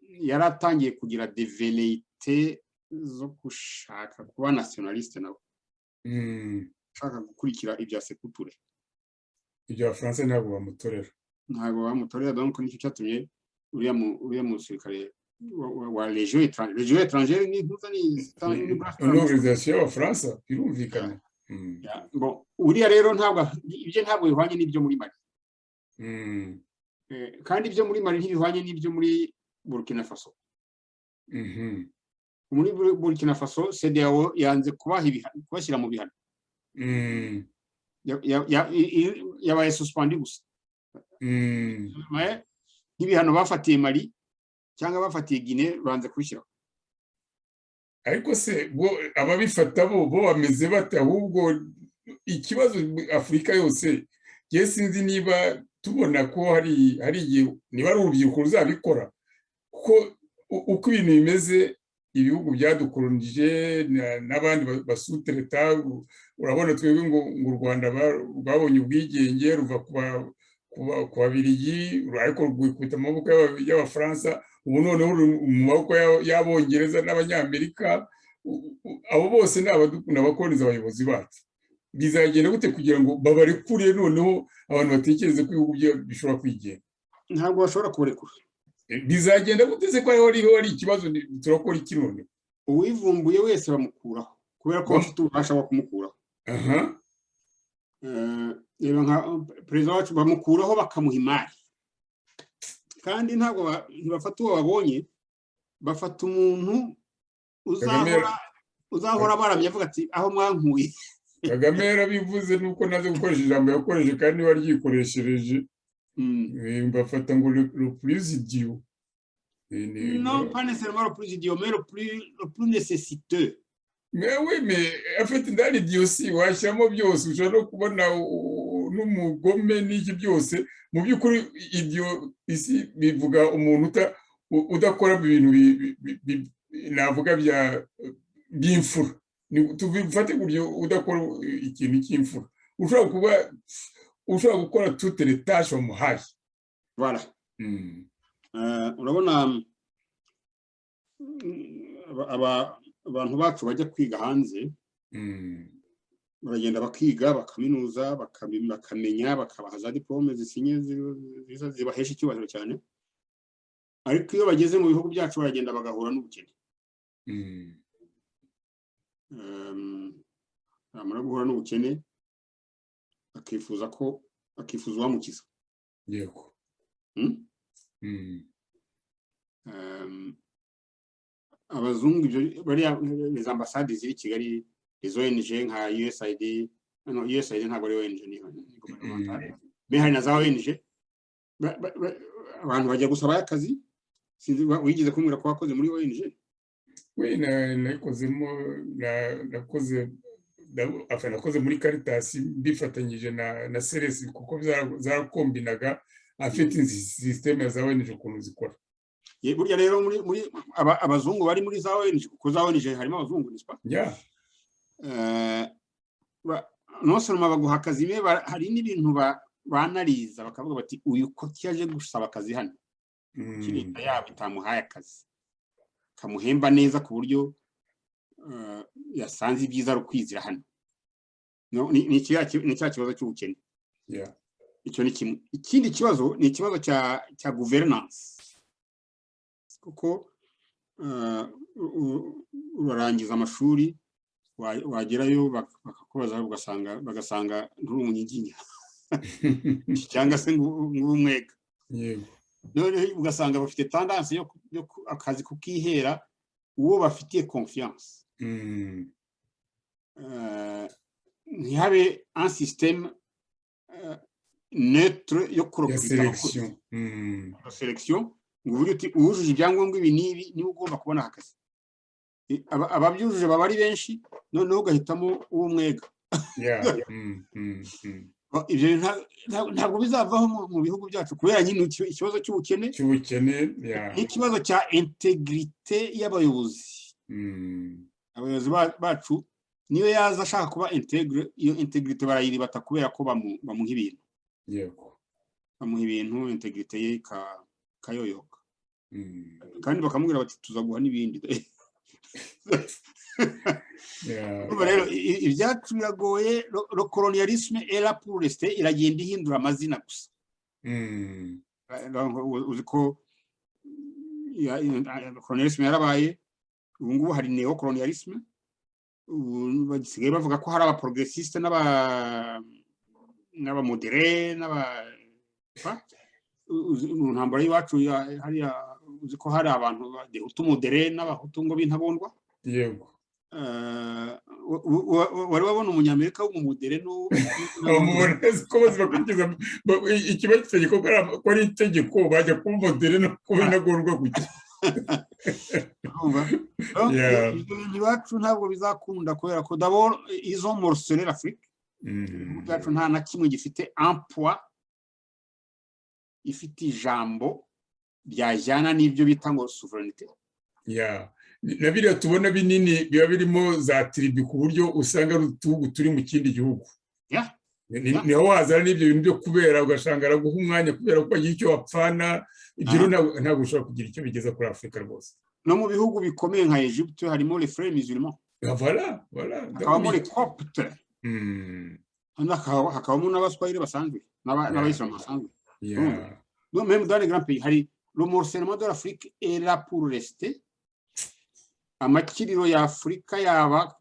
yaratangiye kugira des velléités zo gushaka kuba nationaliste nawe shaka gukurikira ibya Sékou-Touré ibya France ntabwo bamutorera donc nicyo cyatumye uriya musirikare wa Légion étrangère ni l'organisation y'Abafaransa birumvikana bon uriya rero ntabwo bihwanye n'ibyo muri Mali kandi ibyo muri Mali ntibihwanye n'ibyo muri Burkina Faso muri Burkina Faso CEDEAO yanze kubashyira mu bihano yabaye suspendi gusa n'ibihano bafatiye Mali cyangwa bafatiye Guinée banze kubishyiraho ariko se ababifata bo bameze bate ahubwo ikibazo Afurika yose je sinzi niba tubona ko hari igihe niba ari urubyiruko ruzabikora kuko uko ibintu bimeze ibihugu byadukolonije n'abandi basutereta urabona twebwe ngo u Rwanda rwabonye ubwigenge ruva ku Babirigi ariko rwikubita amaboko y'Abafaransa ubu noneho mu maboko y'Abongereza n'Abanyamerika abo bose ni abakoloniza abayobozi bacu bizagenda gute kugira ngo babarekure noneho abantu batekereze ko ibihugu bishobora kwigenga ntabwo bashobora kubarekura bizagenda gute se ko hari ikibazo turakora iki none uwivumbuye wese bamukuraho kubera ko bafite ububasha bwo kumukuraho reba nka perezida wacu bamukuraho bakamuha imari kandi ntabwo ntibafata uwo babonye bafata umuntu uzahora baramye avuga ati aho mwankuye Kagame yarabivuze nuko naze gukoresha ijambo yakoresheje kandi waryikoreshereje bafata ngo le plus idiot non pas nécessairement le plus idiot mais le plus nécessiteux mais oui mais en fait dans l'idiotie washyamo byose ushobora no kubona n'umugome n'iki byose mu by'ukuri idiot isi bivuga umuntu udakora ibintu navuga by'imfura tubifate buryo udakora ikintu cy'imfura ushobora gukora toutes les tâches wamuhaye voilà urabona abantu bacu bajya kwiga hanze baragenda bakiga bakaminuza bakamenya bakabaha za diplome zisinye zibahesha icyubahiro cyane ariko iyo bageze mu bihugu byacu baragenda bagahura n'ubukene bamara guhura n'ubukene akifuza uwamukiza yego abazungu ibyo bariya les ambassades ziri Kigali les ONG nka USAID ntabwo ari ONG ni gouvernemental mais hari na za ONG abantu bajya gusaba akazi sinzi wigeze kumbwira ko wakoze muri ONG nakoze muri Caritas bifatanyije na Ceres kuko zarakombinaga afite systeme za ONG ukuntu zikora burya rero muri abazungu bari muri za ONG kuko za ONG harimo abazungu nispa non seulement baguha akazi hari n'ibintu banariza bakavuga bati uyu ko cyaje gusaba akazi hano leta yabo itamuhaye akazi kamuhemba neza ku buryo yasanze ibyiza ari ukwizira hano ni cya kibazo cy'ubukene icyo ni kimwe ikindi kibazo ni ikibazo cya governance kuko urarangiza amashuri wagerayo bakakubaza bagasanga nturi umunyiginya cyangwa se ng'umwega none ugasanga bafite tendance yo akazi kukihera uwo bafitiye confiance ntihabe un système neutre yo kurokurita selection ngo uburyo uti uwujuje ibyangombwa ibi n'ibi niwe ugomba kubona akazi ababyujuje baba ari benshi noneho ugahitamo uw'umwega ibyo ntabwo bizavaho mu bihugu byacu kubera nyine ikibazo cy'ubukene n'ikibazo cya integrite y'abayobozi abayobozi bacu niyo yaza ashaka kuba integre iyo integrite barayiribata kubera ko bamuha ibintu bamuha ibintu integrite ye kayoyoka kandi bakamubwira bati tuzaguha n'ibindi rero ibyacu biragoye le colonialisme est là pour rester iragenda ihindura amazina gusa uzi ko colonialisme yarabaye ubu ngubu hari neocolonialisme basigaye bavuga ko hari abaprogressiste n'abamodere mu ntambara y'iwacu hariya uzi ko hari abantu bahutu modere n'abahutu ngo b'intabondwa yego wari wabona umunyamerika w'umumodere ikiba gitegeko ko ari itegeko bajya kuba modere no kuba intagondwa gutya iwacu ntabwo bizakunda kubera ko d'abord izo morceler l'Afrique byacu nta na kimwe gifite emploi ifite ijambo byajyana n'ibyo bita ngo souveraineté na biriya tubona binini biba birimo za tribu ku buryo usanga ari utuhugu turi mu kindi gihugu niho wazana n'ibyo bintu byo kubera ugasanga araguha umwanya kubera ko agira icyo wapfana ibyo ntabwo ushobora kugira icyo bigeza kuri Afurika rwose no mu bihugu bikomeye nka Egypte harimo les frères musulmans hakabamo les coptes hakabamo n'abaswahili basanzwe n'abayisilamu basanzwe même dans les grands pays hari le morcellement de l'Afrique est là pour rester amakiriro ya Afurika yaba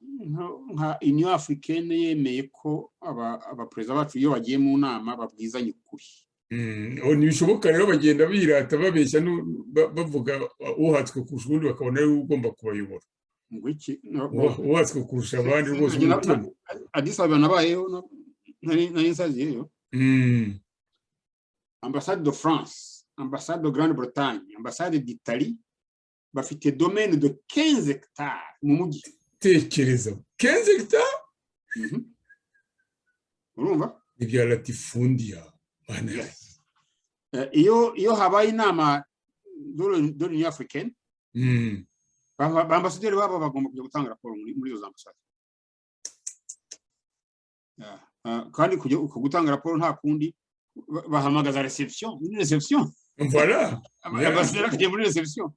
nka Union Africaine yemeye ko abaperezida bacu iyo bagiye mu nama babwizanye ukuri ntibishoboka rero bagenda birata babeshya bavuga uhatswe kurusha ubundi bakabona ari ugomba kubayobora uhatswe kurusha abandi rwose umutungo Addis Ababa nabayeho nari nsaziyeyo ambassade de France ambassade de Grande-Bretagne ambassade d'Italie bafite domaine de 15 hectares mu mujyi tekereza 15 hectares urumva ibya latifundia iyo habaye inama de l'Union Africaine bambasaderi babo bagomba kujya gutanga raporo muri izo ambasade kandi kujya gutanga raporo nta kundi bahamagaza reception voilà ambasaderi akagiye muri reception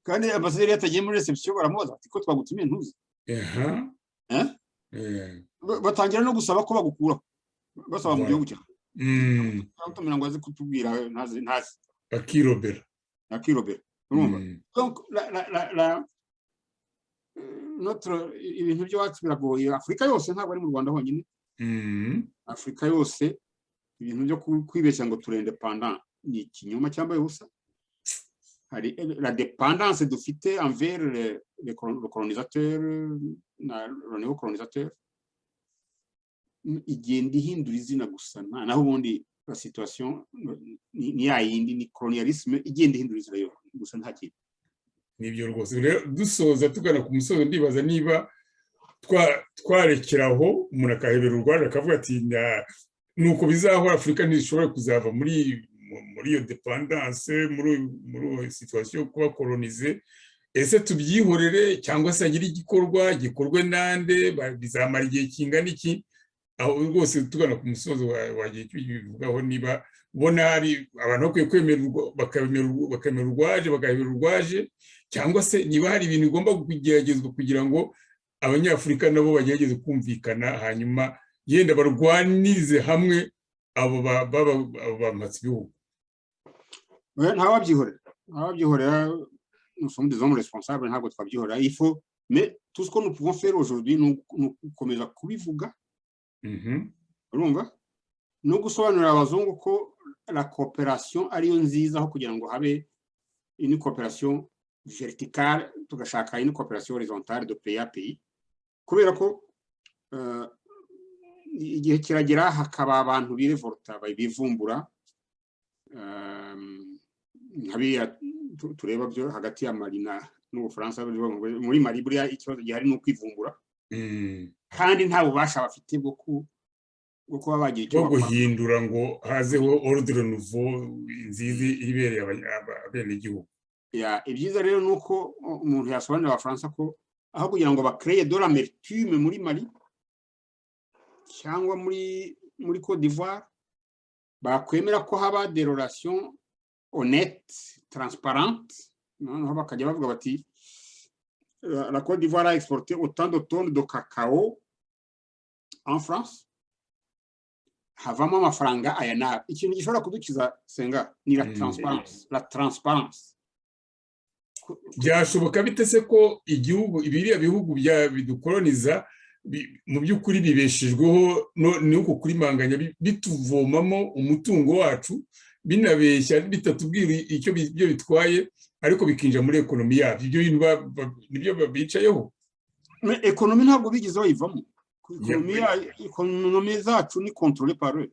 kandi ambasaderi yatagiye muri reception baramubaza ati ko twagutumiye ntuzi batangira no gusaba ko bagukuraho basaba mu gihugu cyawe utumira ngo aze kutubwira ntazi akirobera urumva donc notre ibintu byacu biragoye Afurika yose ntabwo ari mu Rwanda honyine Afurika yose ibintu byo kwibeshya ngo turi independant ni ikinyoma cyambaye ubusa hari la dépendance dufite envers le colonisateur na le néocolonisateur igenda ihindura izina gusa naho ubundi la situation ni yayindi ni colonialisme igenda ihindura izina yo gusa nta kintu nibyo rwose rero dusoza tugana ku musozo ndibaza niba twarekeraho umuntu akahebera u Rwanda akavuga ati nuko bizahora Afurika ntishobora kuzava muri iyo dependance muri situation kuba colonize ese tubyihorere cyangwa se agira gikorwe nande bizamara igihe kingana iki aho rwose tugana ku musozo wagiye cyubivugaho niba ubona hari abantu bakwiye kwemera bakemera urwaje cyangwa se niba hari ibintu bigomba kugeragezwa kugira ngo abanyafurika nabo bagerageze kumvikana hanyuma yenda barwanirize hamwe abo bamatse ibihugu ntawabyihorera nous sommes des hommes responsables ntabwo twabyihorera il faut mais tout ce que nous pouvons faire aujourd'hui ni gukomeza kubivuga urumva no gusobanurira abazungu ko la coopération ariyo nziza aho kugira ngo habe une coopération verticale tugashaka une coopération horizontale de pays à pays kubera ko igihe kiragera hakaba abantu birevolta bivumbura nkabiya tureba byo hagati ya Mali n'Ubufaransa muri Mali buriya ikibazo gihari no kwivumbura kandi nta bubasha bafite bwo kuba bagira icyo guhindura ngo hazeho ordre nouveau nziza ibereye abene igihugu ibyiza rero nuko umuntu yasobanurira Abafaransa ko aho kugira ngo bakreye de l'amertume muri Mali cyangwa muri Côte d'Ivoire bakwemera ko haba des relations honnêtes, transparentes, noneho bakajya bavuga bati la Côte d'Ivoire a exporté autant de tonnes de cacao en France, havamo amafaranga aya nabi. Ikintu gishobora kudukiza Senga ni la transparence. Byashoboka bite se ko igihugu ibiriya bihugu bidukoloniza mu by'ukuri bibeshejweho nuko kuri manganya bituvomamo umutungo wacu binabeshya bitatubwira icyo byo bitwaye ariko bikinja muri ekonomi yabo, ibyo bintu nibyo bicayeho. Ekonomi ntabwo bigize bayivamo. Ekonomi zacu ni contrôlée par eux.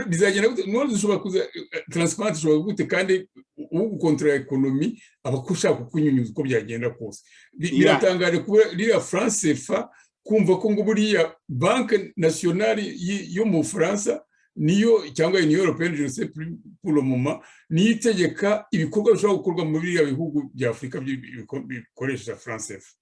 Bizagenda none dushobora kuza transparent dushobora gute kandi ugukontrola ekonomi abakushaka kunyunyuza uko byagenda kose. Biratangaje kuba rira France CFA kumva ko ngo buriya Banque Nationale yo mu France niyo cyangwa Union Européenne, je sais plus pour le moment, ni itegeka ibikorwa bishobora gukorwa muri biriya bihugu bya Afrika bikoresha France CFA.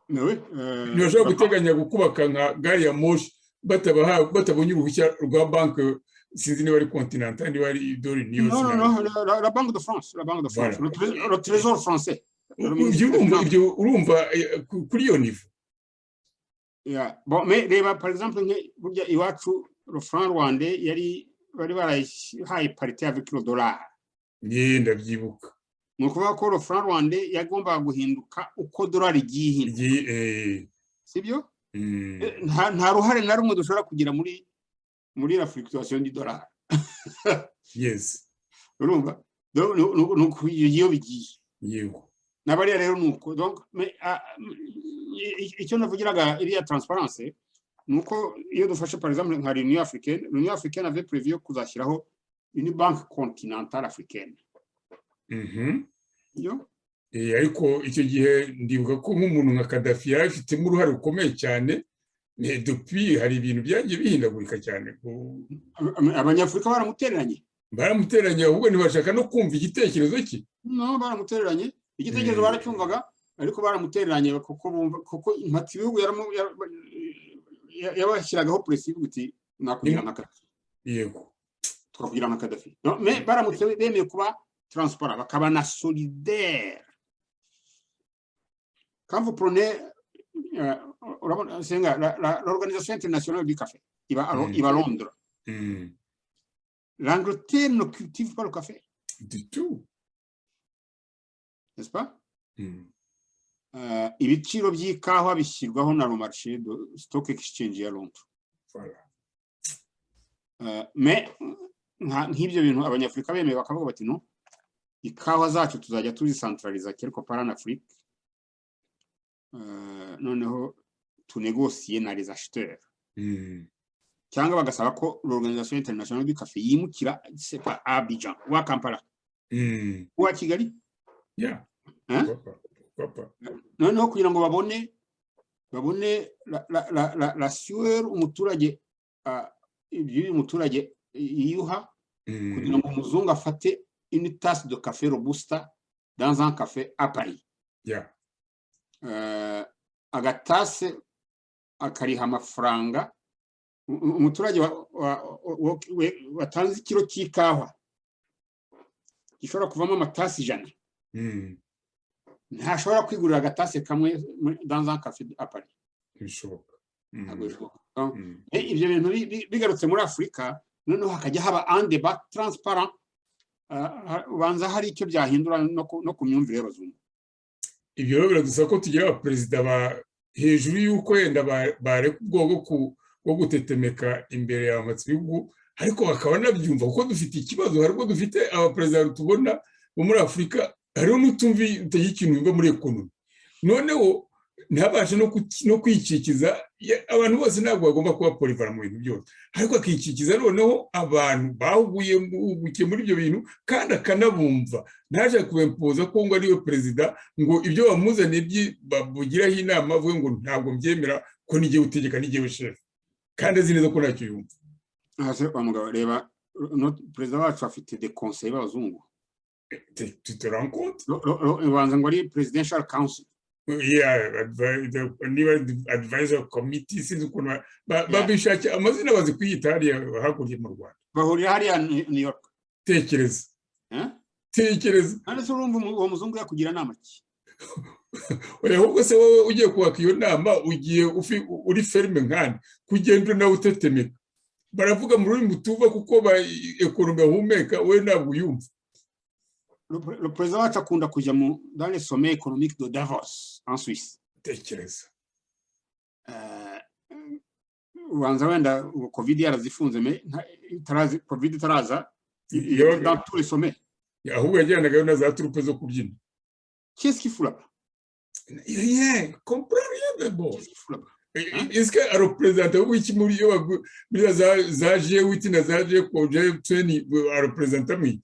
Ntibashobora guteganya gukubaka nka gari ya moshi batabonye uruhushya rwa banke, sinzi niba ari Continental niba ari Dori Niyo. Non, la Banque de France, le Trésor français. Ibyo urumva kuri iyo niveau. Bon, mais reba par exemple burya iwacu le franc rwandais bari barahaye parité avec le dollar. Ndabyibuka. Nukuvuga ko le franc rwandais yagombaga guhinduka uko dollar igiye. Sibyo? Nta ruhare na rumwe dushobora kugira muri la fluctuation du dollar. Yes. Urumva? Donc iyo bigiye. Yego. Nabari rero nuko. Donc icyo navugiraga iriya transparence nuko iyo dufashe par exemple nka l'Union africaine avait prévu kuzashyiraho une banque continentale africaine. Yo? Ariko icyo gihe ndibuka ko nk'umuntu nka Gaddafi yarafitemo uruhare rukomeye cyane, depuis hari ibintu byagiye bihindagurika cyane. Abanyafurika baramutereranye ahubwo ntibashaka no kumva igitekerezo cye. No, baramutereranye, igitekerezo baracyumvaga ariko baramutereranye kuko impati ibihugu yabashyiragaho presiyo guti nakugira na Gaddafi. Yego. Twakugira na Gaddafi. No, mais baramutse bemeye kuba transparent, bakaba na solidaire. Quand vous prenez l'Organisation internationale du café, il va à Londres. L'Angleterre ne cultive pas le café. Du tout. N'est-ce pas? Ibiciro by'ikawa bishyirwaho na le marché de stock exchange ya Londres. Voilà. Mais nk'ibyo bintu abanyafurika bemeye bakavuga bati no, ikawa zacu tuzajya tuzicentraliza quelque part en Afrique. Noneho tunégocier na les acheteurs. Cyangwa bagasaba ko l'Organisation internationale du café yimukira c'est pas Abidjan ou à Kampala. Ou à Kigali. Yeah. Papa. Noneho kugira ngo babone la sueur umuturage ibyo umuturage yiyuha kugira ngo umuzungu afate une tasse de café robusta dans un café à Paris. Yeah. Agatase akariha amafaranga umuturage watanze ikiro cy'ikawa gishobora kuvamo amatasi 100. Ntashobora kwigurira agatase kamwe dans un café à Paris. Bishoboka. Ibyo bintu bigarutse muri Afrika noneho hakajya haba un débat transparent, ubanza hari icyo byahindura no ku myumvire y'abazungu. Ibyo rero biradusaba ko tugira abaperezida ba hejuru y'uko yenda bareka ubwoko bwo gutetemeka imbere y'amatsbihugu, ariko bakaba nabyumva kuko dufite ikibazo. Harimo dufite abaperezida tubona bo muri Afrika hariho n'utumvi ikintu biva muri ekonomi, noneho ntabashe no kwikikiza abantu bose. Ntabwo bagomba kuba polivara mu bintu byose, ariko akikikiza noneho abantu bahuguye muri ibyo bintu kandi akanabumva. Ntaje kubempoza ko ngo ariyo perezida ngo ibyo bamuzaniye babugiraho inama avuge ngo ntabwo mbyemera ko nigiye utegeka nigiye chef, kandi azi neza ko ntacyo yumva. Mugabo reba perezida wacu afite des conseils b'abazungu. Tu te rends compte? Ubanza ngo ari presidential council. niba advisor committee sinzi ukuntu babishakira amazina bazi kwiyita hariya hakurya mu Rwanda bahurira hariya New York. tekereza None se urumva uwo muzungu yakugira nama ki? ahubwo se wowe ugiye kubaka iyo nama ugiye uri ferme nkandi kugenda nawe utetemeka baravuga mu rurimi tuva kuko ba ekonomi ahumeka we ntabwo uyumva. Le président wacu akunda kujya dans les sommets économiques de Davos en Suisse. tekereza ubanza wenda covid yarazifunze covid itaraza dans tous les sommets. ahubwo yajyanagayo na za trupe zo kubyina. Qu'est-ce qu'il fout là-bas? Comprends rien de bon. Est-ce que le représentant w'iki muri za G8 na za G20 représenta mu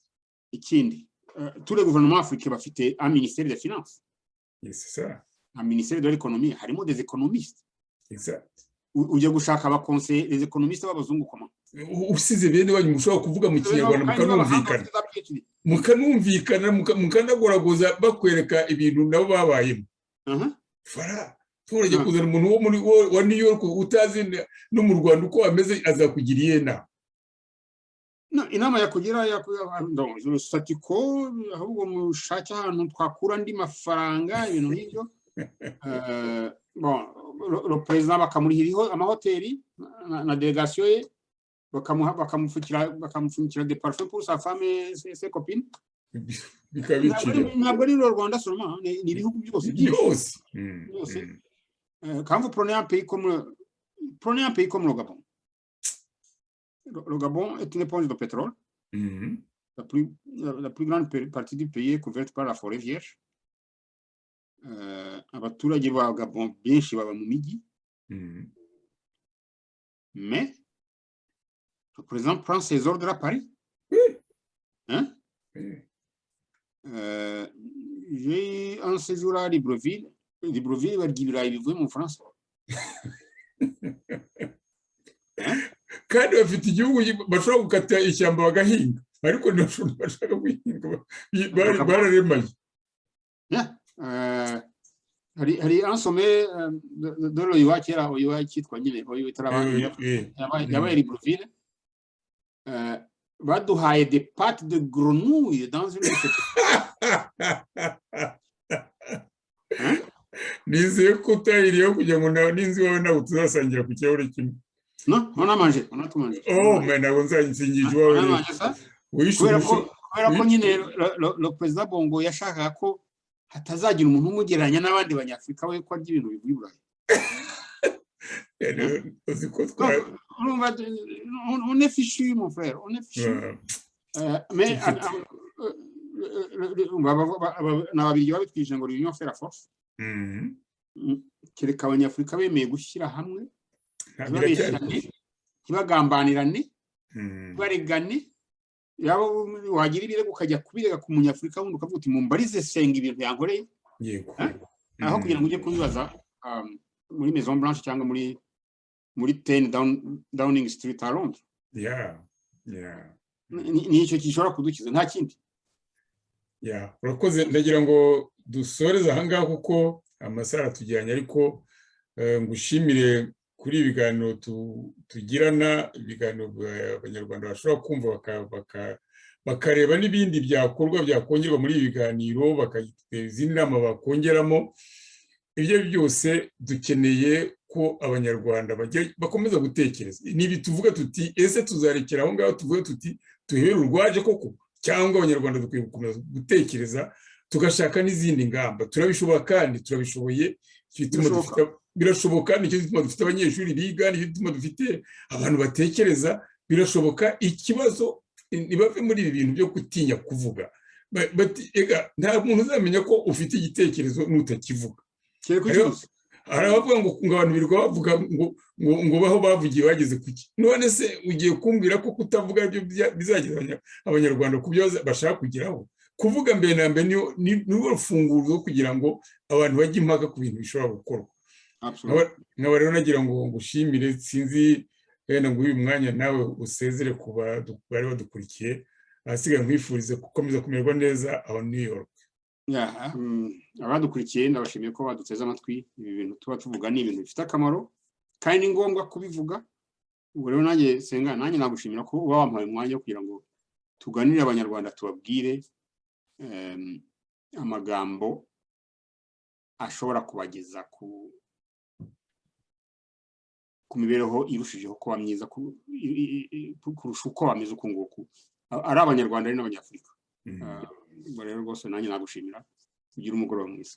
ikindi tous les gouvernements africains bafite un ministère des finances. C'est ça. Un ministère de l'économie, harimo des économistes. Exact. Ujya gushaka abakonseil les économistes b'abazungu comment? Usize bene wanyu mushobora kuvuga mu Kinyarwanda mukanumvikana mukanagoragoza bakwereka ibintu nabo babayemo. Fara turajye kuzana umuntu wo muri wa New York utazi no mu Rwanda uko ameze azakugiriye na no inama yakugira donc statiko ahubwo mushaka ahantu twakura ndi mafaranga ibintu nk'ibyo. Bon le président bakamurihiriho amahoteli na délégation ye bakamufukira des parfums pour sa femme et ses copines. Ntabwo ari le Rwanda seulement ni ibihugu byose. Quand vous prenez un pays comme le Gabon. Le Gabon est une éponge de pétrole. La plus grande partie du pays est couverte par la forêt vierge. Abaturage ba Gabon benshi baba mu migi. Mais le président prend ses ordres à Paris. Hein? J'ai un séjour à Libreville. Libreville barya ibirayi bivuye mu Bufaransa. Kandi bafite igihugu bashobora gukata ishyamba bagahinga ariko bashaka guhinga bararemaye. Hari un sommet de l'OIA kera OIA cyitwa nyine OIA yabaye Libreville. Baduhaye des pattes de grenouille dans une nizeye ko utayiriyeho kugira ngo n'inzi wawe ntabwo tuzasangira ku kirahure kimwe. Non, on a mangé, on a tout mangé. Oh, mais ntabwo nzayinsingisha iwawe. On a mangé ça. Kubera ko nyine le président Bongo yashakaga ko hatazagira umuntu umugereranya n'abandi banyafrika we ko arya ibintu bivuye Burayi. On est fichu, mon frère, on est fichu. Mais n'ababirigi babitwije ngo l'union fait la force. Kereka abanyafrika bemeye gushyira hamwe ntibagambanirane baregane yaba wagira ibirego ukajya kubirega ku munyafrika wundi ukavuga uti mumbarize senga ibintu yankoreye aho kugira ngo ujye kubibaza muri Maison Blanche cyangwa muri 10 Downing Street à Londres. Ni icyo gishobora kudukiza nta kindi. Urakoze ndagira ngo dusoreze ahangaha kuko amasaha tujyanye ariko ngushimire kuri ibiganiro tugirana ibiganiro abanyarwanda bashobora kumva bakareba n'ibindi byakorwa byakongerwa muri ibi biganiro bakagiteza inama bakongeramo. Ibyo byose dukeneye ko abanyarwanda bakomeza gutekereza nibi tuvuga tuti ese tuzarekera aho ngaho tuvuge tuti tuhera urwaje koko cyangwa abanyarwanda dukwiye gukomeza gutekereza tugashaka n'izindi ngamba. Turabishobora kandi turabishoboye birashoboka nicyo gituma dufite abanyeshuri biga nicyo gituma dufite abantu batekereza birashoboka. Ikibazo nibave muri ibi bintu byo gutinya kuvuga nta muntu uzamenya ko ufite igitekerezo n'utakivuga. Hari abavuga ngo abantu birirwa bavuga ngo baho bavugiye bageze kuki. None se ugiye kumbwira ko kutavuga ibyo bizageza abanyarwanda ku byo bashaka kugeraho? Kuvuga mbere na mbere ni urufunguzo kugira ngo abantu bajye impaka ku bintu bishobora gukorwa. Nkaba rero nagira ngo ngushimire sinzi wenda ngo uyu mwanya nawe usezere ku bari badukurikiye ahasigaye nkwifurize gukomeza kumererwa neza aho New York. abadukurikiye ndabashimiye ko baduteze amatwi. Ibi bintu tuba tuvuga ni ibintu bifite akamaro kandi ni ngombwa kubivuga. Ubwo rero nanjye Senga, nanjye nagushimira ko uba wampaye umwanya kugira ngo tuganire abanyarwanda, tubabwire amagambo ashobora kubageza ku mibereho irushijeho kuba myiza kurusha uko bameze uku nguku, ari abanyarwanda ari n'abanyafurika. Ubwo rero rwose nanjye nagushimira, kugira umugoroba mwiza.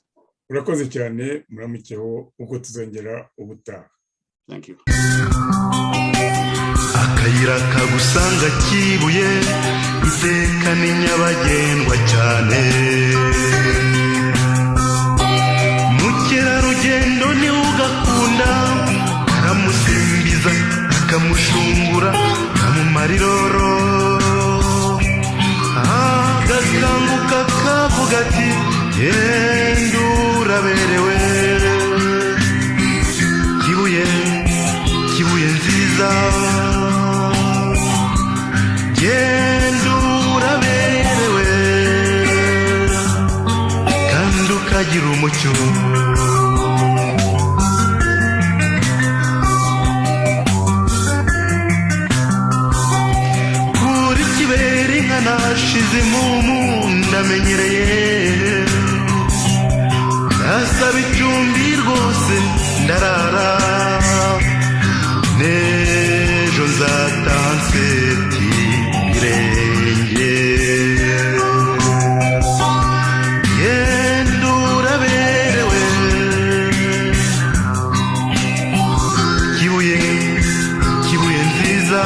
Urakoze cyane, muramukeho uko tuzongera ubutaha. Thank you. Akayira kagusanga Kibuye iteka ni nyabagendwa cyane, mukerarugendo ni ugakunda karamusimbiza akamushungura kamumariroro, agakanguka kavuga ati genda uraberewe. Kibuye nziza, genda uraberewe kandi ukagira umucyo. Kuri Kibera inka nashize impumu ndamenyereye, ndasaba icumbi rwose ndarara, n'ejo nzataha nseti irenge. Genda uraberewe, Kibuye nziza,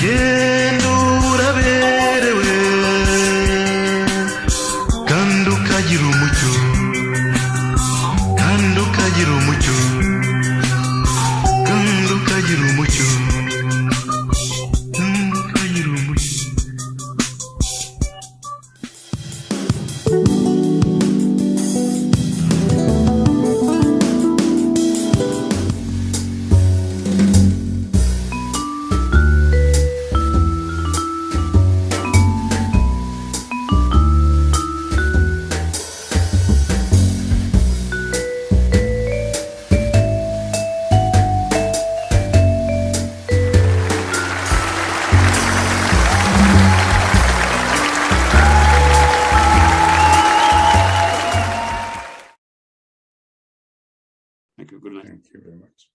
genda uraberewe kandi ukagira umucyo, kandi ukagira umucyo, kandi ukagira umucyo, kandi ukagira umucyo. Thank you. Good night. Thank you very much.